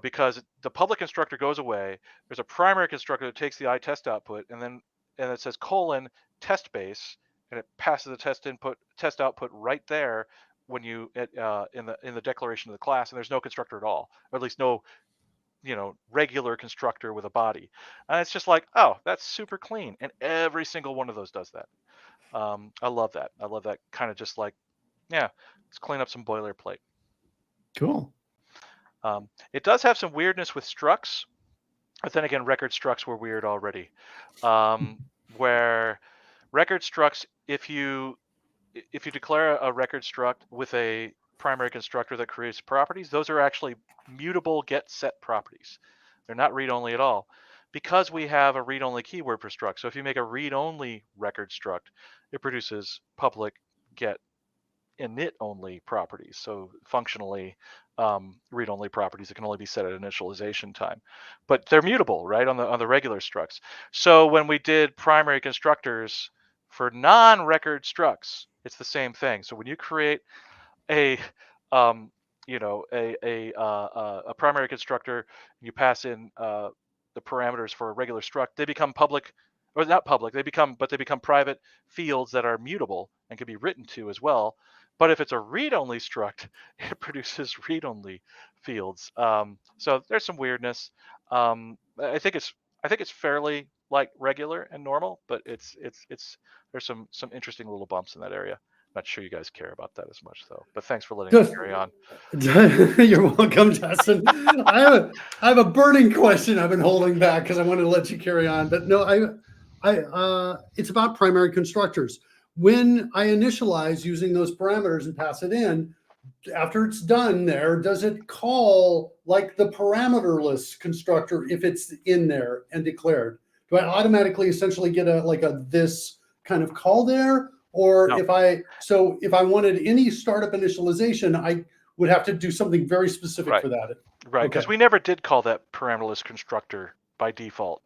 because the public constructor goes away. There's a primary constructor that takes the iTest output, and it says : test base, and it passes the test output right there when you in the declaration of the class, and there's no constructor at all, or at least no regular constructor with a body. And it's just like, oh, that's super clean, and every single one of those does that. I love that. I love that kind of just like, yeah, let's clean up some boilerplate.
Cool.
It does have some weirdness with structs, but then again, record structs were weird already. Where record structs, if you declare a record struct with a primary constructor that creates properties, those are actually mutable get set properties. They're not read-only at all, because we have a read-only keyword for struct. So if you make a read-only record struct, it produces public get init only properties. So functionally, read-only properties that can only be set at initialization time, but they're mutable, right, on the regular structs. So when we did primary constructors for non-record structs, it's the same thing. So when you create a you know, a primary constructor, you pass in the parameters for a regular struct, they become public, or not public, they become private fields that are mutable and can be written to as well. But if it's a read-only struct, it produces read-only fields. So there's some weirdness. I think it's fairly like regular and normal, but it's there's some interesting little bumps in that area. Not sure you guys care about that as much though, but thanks for letting me
Just
carry on.
you're welcome, Dustin. I have a burning question I've been holding back because I wanted to let you carry on. But no, it's about primary constructors. When I initialize using those parameters and pass it in, after it's done there, does it call like the parameterless constructor if it's in there and declared? Do I automatically essentially get a this kind of call there? Or
No.
if I wanted any startup initialization, I would have to do something very specific
Right.
for that.
Right, because
Okay.
we never did call that parameterless constructor by default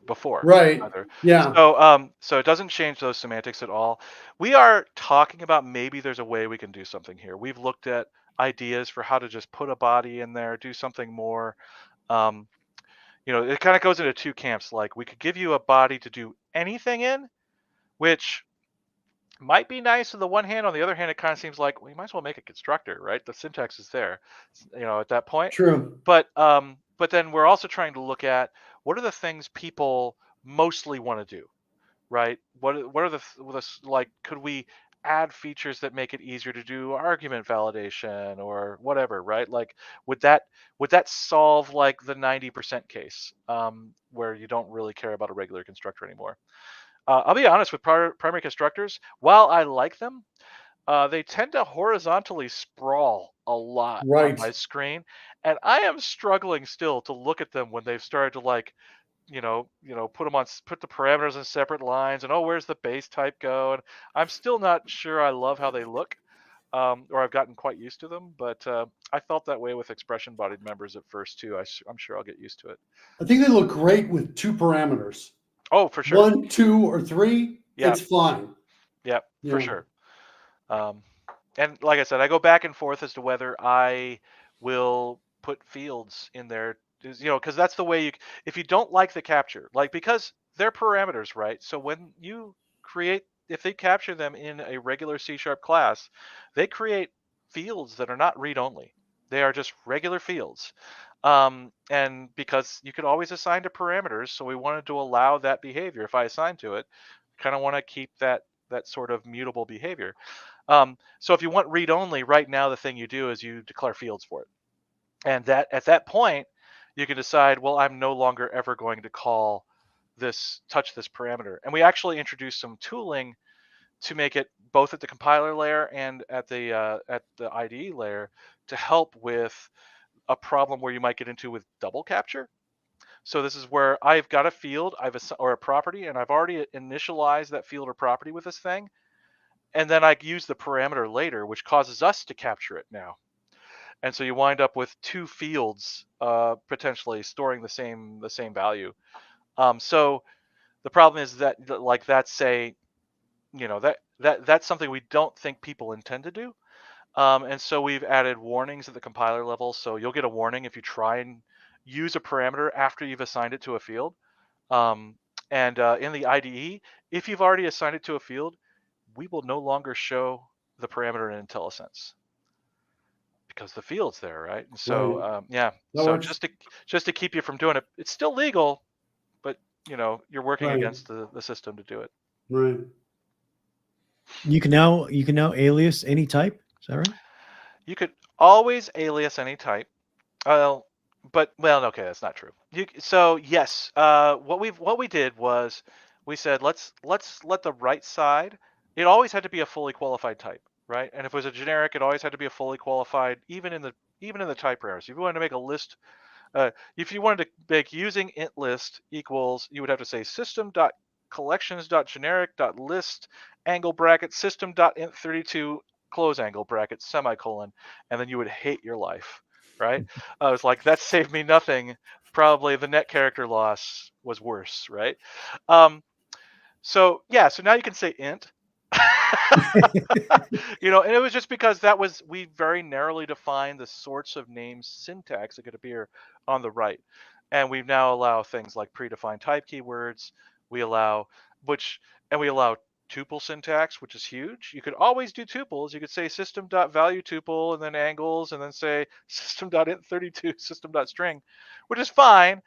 before
Right.
either.
Yeah.
So it doesn't change those semantics at all. We are talking about maybe there's a way we can do something here. We've looked at ideas for how to just put a body in there, do something more. Um, you know, it kind of goes into two camps. Like we could give you a body to do anything in, which might be nice on the one hand. On the other hand, it kind of seems like, well, you might as well make a constructor, right? The syntax is there, you know, at that point.
True.
But then we're also trying to look at what are the things people mostly want to do, right? What are like? Could we add features that make it easier to do argument validation or whatever, right? Like, would that solve like the 90% case where you don't really care about a regular constructor anymore? I'll be honest with primary constructors. While I like them, they tend to horizontally sprawl a lot on
Right.
my screen, and I am struggling still to look at them when they've started to like, put the parameters in separate lines, and oh, where's the base type go? And I'm still not sure I love how they look, or I've gotten quite used to them. But I felt that way with expression-bodied members at first too. I'm sure I'll get used to it.
I think they look great with two parameters.
Oh, for sure.
1, 2, or 3.
Yeah,
It's fine.
yeah, for
Yeah.
sure. Um, and like I said, I go back and forth as to whether I will put fields in there, because that's the way if you don't like the capture, like because they're parameters, right? So when you if they capture them in a regular C# class, they create fields that are not read only. They are just regular fields. And because you could always assign to parameters, so we wanted to allow that behavior. If I assign to it, kind of want to keep that sort of mutable behavior. So if you want read only, right now the thing you do is you declare fields for it. And that at that point, you can decide, well, I'm no longer ever going to touch this parameter. And we actually introduced some tooling to make it both at the compiler layer and at the IDE layer to help with a problem where you might get into with double capture. So this is where I've got a field, or a property, and I've already initialized that field or property with this thing. And then I use the parameter later, which causes us to capture it now. And so you wind up with two fields potentially storing the same value. So the problem is that like that's that's something we don't think people intend to do. And so we've added warnings at the compiler level. So you'll get a warning if you try and use a parameter after you've assigned it to a field. And in the IDE, if you've already assigned it to a field, we will no longer show the parameter in IntelliSense because the field's there, right? And so
Right.
yeah,
That
so
works.
just to keep you from doing it, it's still legal, but you're working
Right.
against the system to do it.
Right.
You can now alias any type. Is that right?
You could always alias any type. Well, okay, that's not true. So yes, what we did was we said let's let the right side. It always had to be a fully qualified type, right? And if it was a generic, it always had to be a fully qualified, even in the type errors. If you wanted to make a list, if you wanted to make using int list equals, you would have to say system.collections.generic.list angle bracket system.int32 close angle bracket semicolon, and then you would hate your life, right? I was like, that saved me nothing. Probably the net character loss was worse, right? So yeah, so now you can say int, And it was just because we very narrowly defined the sorts of names syntax that could appear on the right. And we now allow things like predefined type keywords. We allow, we allow tuple syntax, which is huge. You could always do tuples. You could say system.value tuple and then angles and then say system.int32 system.string, which is fine,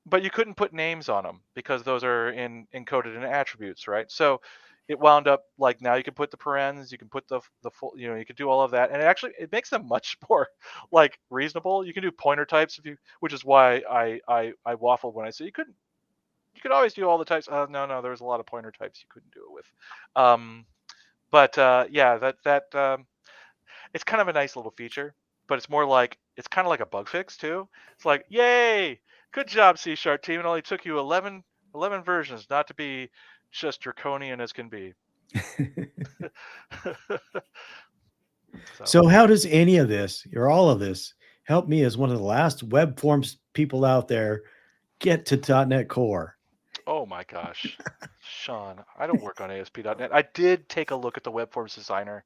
but you couldn't put names on them because those are encoded in attributes, right? So it wound up like now you can put the parens, you can put the full, you could do all of that, and it makes them much more like reasonable. You can do pointer types which is why I waffled when I said you could always do all the types. No, there was a lot of pointer types you couldn't do it with. But yeah, it's kind of a nice little feature, but it's kind of like a bug fix too. It's like, yay, good job, C# team. It only took you 11 versions not to be just draconian as can be.
So how does any of this or all of this help me as one of the last web forms people out there get to .NET Core?
Oh my gosh, Sean, I don't work on ASP.NET. I did take a look at the web forms designer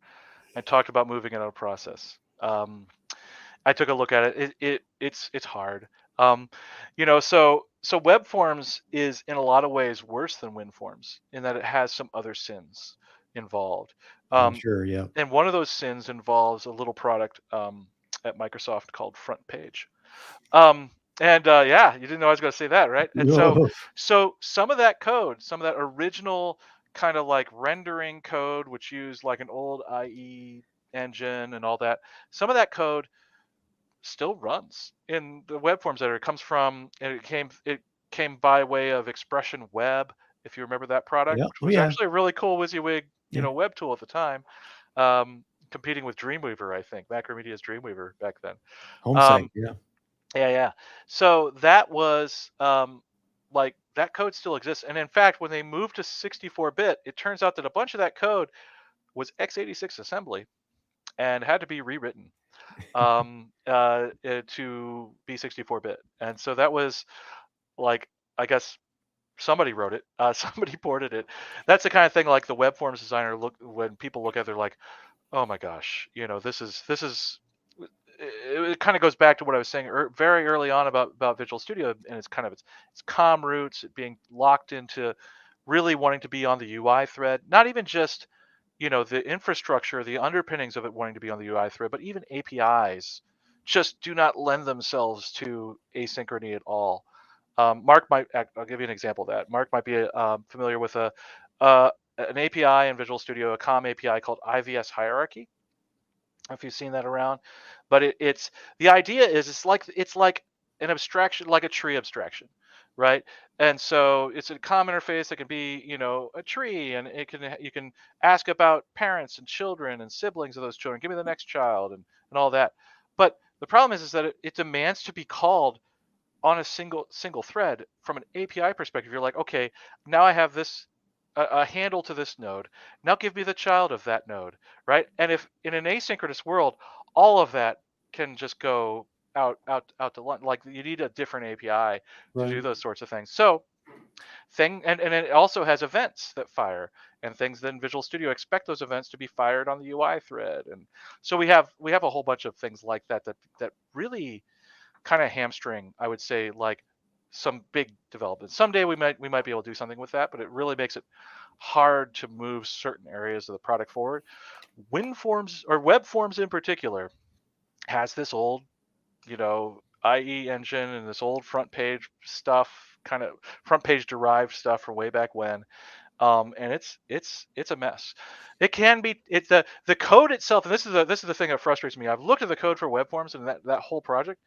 and talked about moving it out of process. I took a look at it. It's hard. So web forms is in a lot of ways worse than WinForms in that it has some other sins involved.
I'm sure, yeah.
And one of those sins involves a little product at Microsoft called Front Page. Yeah, you didn't know I was going to say that, right? And so some of that code, some of that original kind of like rendering code, which used like an old IE engine and all that, some of that code still runs in the web forms editor. It comes from, and it came by way of Expression Web, if you remember that product,
Yeah.
which was actually a really cool WYSIWYG, web tool at the time, competing with Dreamweaver, I think, Macromedia's Dreamweaver back then.
Home site, yeah.
Yeah. So that was like that code still exists. And in fact, when they moved to 64-bit, it turns out that a bunch of that code was x86 assembly and had to be rewritten to be 64-bit. And so that was like, I guess somebody wrote it, somebody ported it. That's the kind of thing like the web forms designer when people look at it, they're like, oh my gosh, this is it kind of goes back to what I was saying very early on about Visual Studio and it's kind of its COM roots, it being locked into really wanting to be on the UI thread, not even just the infrastructure, the underpinnings of it wanting to be on the UI thread, but even APIs just do not lend themselves to asynchrony at all. Mark I'll give you an example of that. Mark might be familiar with an API in Visual Studio, a COM API called IVS hierarchy. If you've seen that around, but it's the idea is it's like an abstraction, like a tree abstraction, right? And so it's a COM interface that can be a tree, and you can ask about parents and children and siblings of those children. Give me the next child and all that. But the problem is that it demands to be called on a single thread. From an API perspective, you're like, okay, now I have this a handle to this node. Now give me the child of that node, right? And if in an asynchronous world, all of that can just go out to lunch. Like you need a different API to do those sorts of things. So and it also has events that fire and things. Then Visual Studio expect those events to be fired on the UI thread, and so we have a whole bunch of things like that really kind of hamstring, I would say, like some big development. Someday we might be able to do something with that, but it really makes it hard to move certain areas of the product forward. WinForms or web forms in particular has this old, IE engine and this old front page stuff, kind of front page derived stuff from way back when. And it's a mess. It can be the code itself, and this is the thing that frustrates me. I've looked at the code for web forms and that whole project.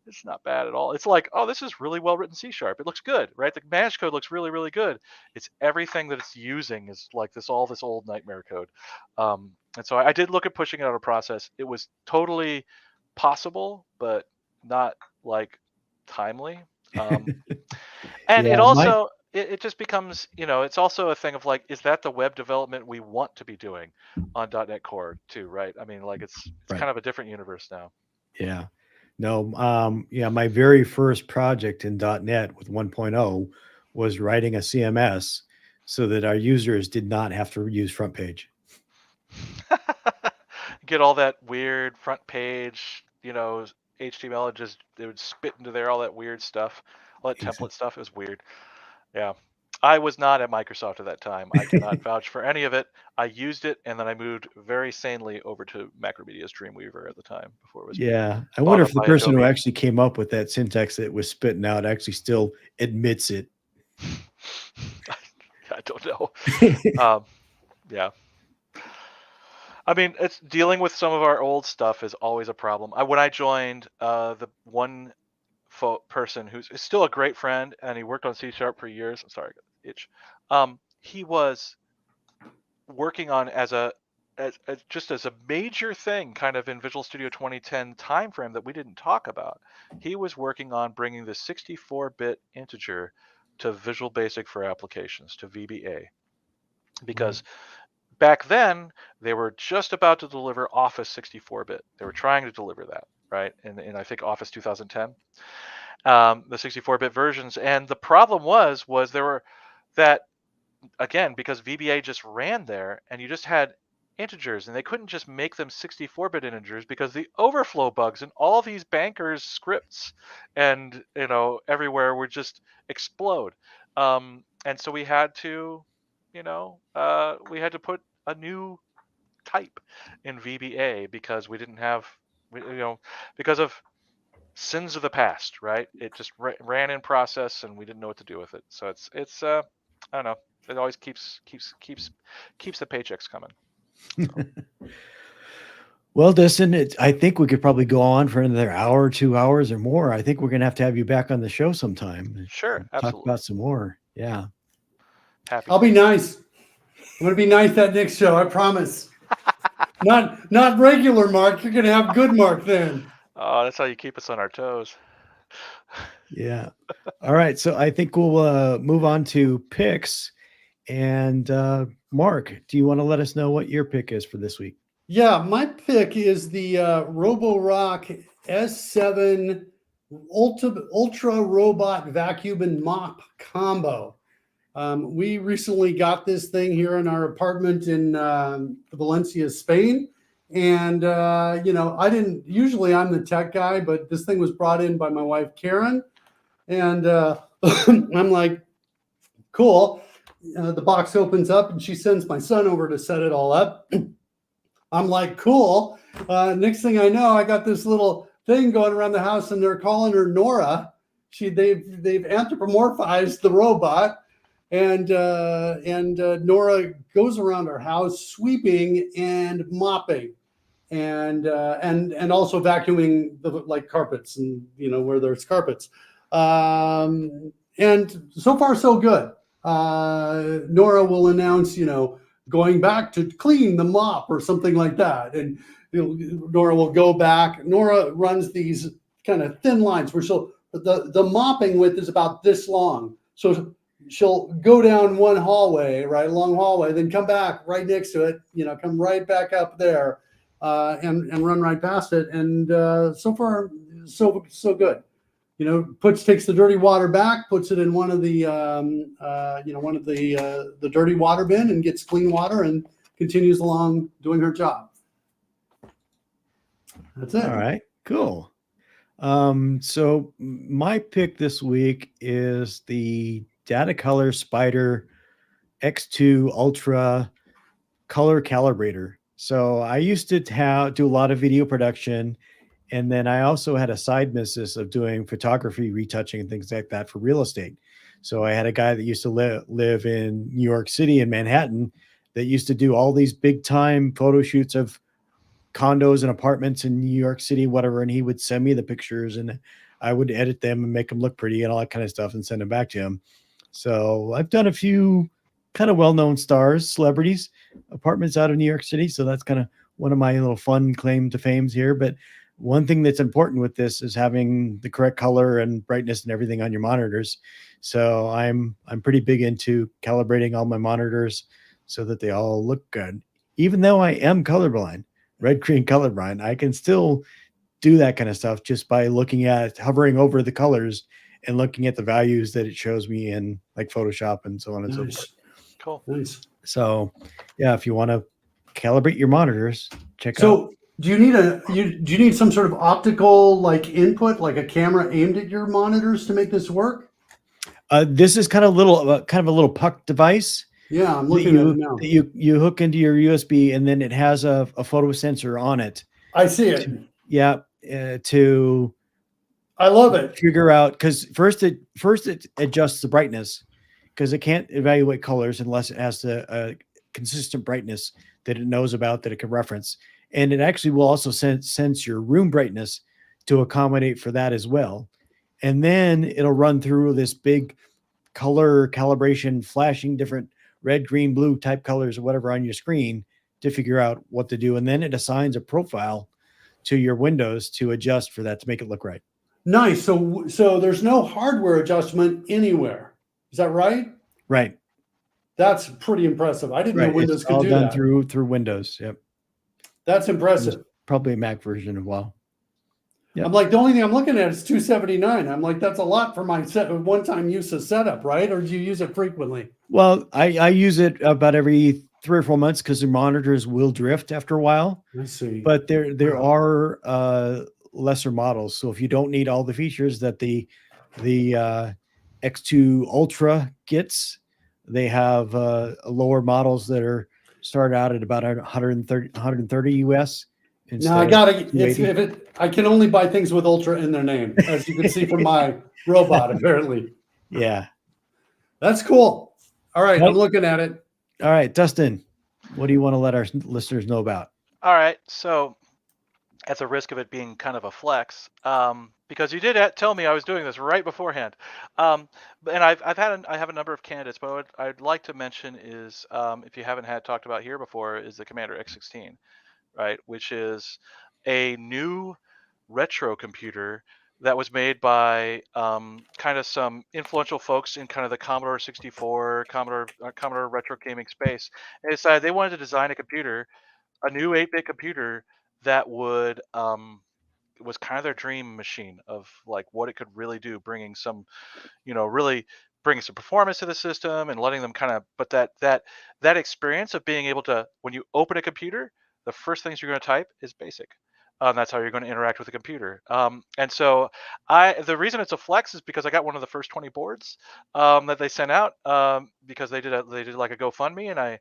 It's not bad at all. It's like, oh, this is really well written C#. It looks good, right? The managed code looks really, really good. It's everything that it's using is like this old nightmare code. And so I did look at pushing it out of process. It was totally possible, but not like timely. And it also it just becomes, it's also a thing of like, is that the web development we want to be doing on .NET Core too, right? I mean, like it's kind of a different universe now.
Yeah. No, my very first project in .NET with 1.0 was writing a CMS so that our users did not have to use front page.
Get all that weird front page, HTML, and just it would spit into there all that weird stuff, all that template stuff. It was weird. Yeah. I was not at Microsoft at that time. I cannot vouch for any of it. I used it, and then I moved very sanely over to Macromedia's Dreamweaver at the time before it was
Yeah. I
bought
wonder
up
if the
by
person who
Adobe.
actually came up with that syntax that was spitting out actually still admits it.
I don't know. Yeah. I mean, it's dealing with some of our old stuff is always a problem. When I joined, the one person who's is still a great friend, and he worked on C# for years. I'm sorry, I got an itch. He was working on as just as a major thing, kind of in Visual Studio 2010 timeframe that we didn't talk about. He was working on bringing the 64-bit integer to Visual Basic for Applications, to VBA, because back then they were just about to deliver Office 64-bit. They were trying to deliver that, right? In I think Office 2010, the 64-bit versions. And the problem was there were that, again, because VBA just ran there and you just had integers, and they couldn't just make them 64-bit integers because the overflow bugs in all these bankers scripts and everywhere would just explode. And so we had to put a new type in VBA because we didn't have because of sins of the past, right? It just ran in process, and we didn't know what to do with it. So it's I don't know. It always keeps the paychecks coming.
Well, Dustin, I think we could probably go on for another hour, 2 hours, or more. I think we're going to have you back on the show sometime.
Sure,
and talk
absolutely.
about some more. Yeah.
Happy.
I'll be nice. I'm going to be nice that next show. I promise. Not regular Mark. You're going to have good Mark then.
Oh, that's how you keep us on our toes.
Yeah. All right. So I think we'll move on to picks. And Mark, do you want to let us know what your pick is for this week?
Yeah, my pick is the Roborock S7 Ultra Robot Vacuum and Mop Combo. We recently got this thing here in our apartment in Valencia, Spain. And, usually I'm the tech guy, but this thing was brought in by my wife, Karen. And I'm like, cool. The box opens up and she sends my son over to set it all up. I'm like, cool. Next thing I know, I got this little thing going around the house, and they're calling her Nora. They've anthropomorphized the robot, and Nora goes around our house sweeping and mopping, and also vacuuming the carpets, and where there's carpets. And so far so good. Nora will announce, going back to clean the mop or something like that. And Nora will go back. Nora runs these kind of thin lines where the mopping width is about this long. So she'll go down one hallway, right, long hallway, then come back right next to it, come right back up there and run right past it. And so far, so good. Takes the dirty water back, puts it in one of the the dirty water bin, and gets clean water, and continues along doing her job. That's it.
All right, cool. So my pick this week is the Datacolor Spider X2 Ultra Color Calibrator. So I used to do a lot of video production. And then I also had a side business of doing photography, retouching, and things like that for real estate. So I had a guy that used to live in New York City in Manhattan that used to do all these big time photo shoots of condos and apartments in New York City, whatever. And he would send me the pictures, and I would edit them and make them look pretty and all that kind of stuff and send them back to him. So I've done a few kind of well-known stars, celebrities, apartments out of New York City. So that's kind of one of my little fun claim to fames here. But one thing that's important with this is having the correct color and brightness and everything on your monitors. So I'm pretty big into calibrating all my monitors so that they all look good. Even though I am colorblind, red, green colorblind, I can still do that kind of stuff just by hovering over the colors and looking at the values that it shows me in like Photoshop and so on and so forth.
Cool.
Nice.
So, yeah, if you want to calibrate your monitors, check out.
So do you need some sort of optical like input, like a camera aimed at your monitors to make this work?
This is kind of a little puck device
Yeah, I'm
that
looking at it now.
you hook into your USB, and then it has a photo sensor on it.
I see it.
To
I love it.
figure out, because first it adjusts the brightness, because it can't evaluate colors unless it has a consistent brightness that it knows about, that it can reference, and it actually will also sense your room brightness to accommodate for that as well. And then it'll run through this big color calibration, flashing different red, green, blue type colors or whatever on your screen to figure out what to do. And then it assigns a profile to your windows to adjust for that, to make it look right.
Nice. So there's no hardware adjustment anywhere. Is that right?
Right.
That's pretty impressive. I didn't know
Right.
Windows
It's
could
all
do
done
that.
through Windows. Yep.
That's impressive.
Probably a Mac version as well. Yep.
I'm like, the only thing I'm looking at is 279. I'm like, that's a lot for my one-time use of setup, right? Or do you use it frequently?
Well, I use it about every 3 or 4 months, because the monitors will drift after a while.
I see.
But there are lesser models. So if you don't need all the features that the X2 Ultra gets, they have lower models that are start out at about 130 US.
No, I gotta. I can only buy things with Ultra in their name, as you can see from my robot. Apparently,
yeah,
that's cool. All right, I'm looking at it.
All right, Dustin, what do you want to let our listeners know about?
All right, so at the risk of it being kind of a flex, because you did tell me I was doing this right beforehand, and I have a number of candidates, but what I'd like to mention is, if you haven't talked about here before, is the Commander X16, right, which is a new retro computer that was made by kind of some influential folks in kind of the Commodore 64, Commodore retro gaming space. And they decided they wanted to design a new 8-bit computer that would was kind of their dream machine of like what it could really do, bringing some, really bringing some performance to the system and letting them kind of, but that experience of being able to, when you open a computer, the first things you're going to type is BASIC. That's how you're going to interact with the computer. And so the reason it's a flex is because I got one of the first 20 boards that they sent out, because they did like a GoFundMe, and I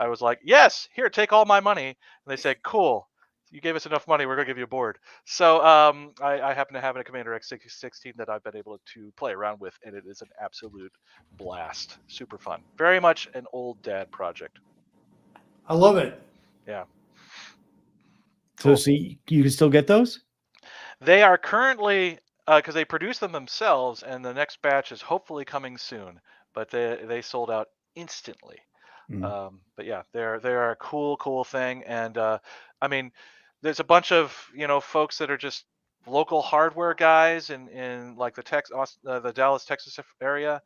was like, yes, here, take all my money. And they said, cool, you gave us enough money, we're gonna give you a board. So I happen to have a Commander X16 that I've been able to play around with, and it is an absolute blast. Super fun. Very much an old dad project.
I love it.
Yeah.
So see, you can still get those?
They are currently, because they produce them themselves, and the next batch is hopefully coming soon, but they sold out instantly. But yeah, they're a cool thing. And I mean, there's a bunch of folks that are just local hardware guys in like the Dallas, Texas area,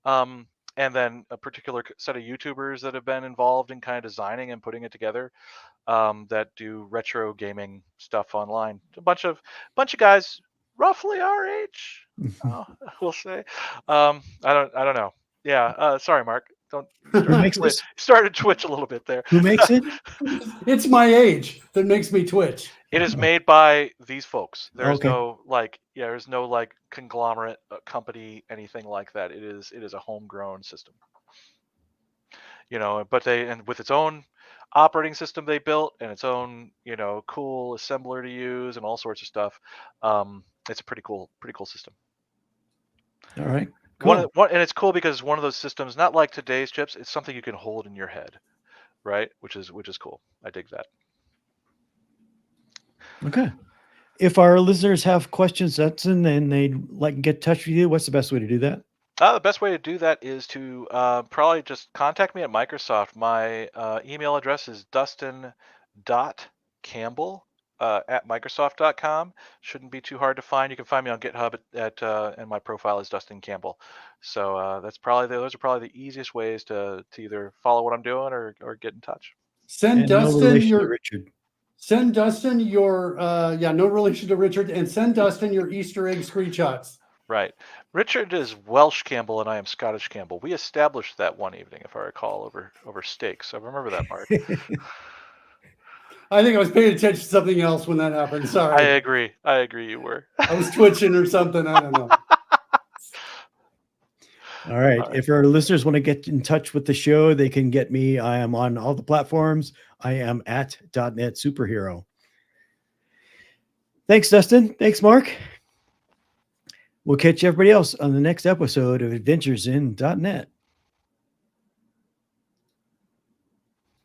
and then a particular set of YouTubers that have been involved in kind of designing and putting it together, that do retro gaming stuff online. A bunch of guys roughly our age, we'll say. I don't know. Yeah. Sorry, Mark. Don't start to twitch a little bit there.
Who makes it?
It's my age that makes me twitch.
It is made by these folks. There's
Okay.
there's no like conglomerate company, anything like that. It is a homegrown system. But with its own operating system they built, and its own cool assembler to use and all sorts of stuff. It's a pretty cool system.
All right. Cool.
And it's cool because one of those systems, not like today's chips, it's something you can hold in your head, right? Which is cool. I dig that.
Okay. If our listeners have questions, Dustin, and they'd like to get in touch with you, what's the best way to do that?
The best way to do that is to probably just contact me at Microsoft. My email address is dustin.campbell at Microsoft.com. Shouldn't be too hard to find. You can find me on GitHub and my profile is Dustin Campbell. So those are probably the easiest ways to either follow what I'm doing or get in touch.
Send Dustin
no relation to Richard.
Send Dustin your no relation to Richard, and send Dustin your Easter egg screenshots.
Right. Richard is Welsh Campbell and I am Scottish Campbell. We established that one evening, if I recall, over steak. So remember that, Mark.
I think I was paying attention to something else when that happened.
I
Sorry.
agree. I agree. You were.
I was twitching or something. I don't know.
All right.
All right.
If our listeners want to get in touch with the show, they can get me. I am on all the platforms. I am at .NET Superhero. Thanks, Dustin. Thanks, Mark. We'll catch everybody else on the next episode of Adventures in .NET.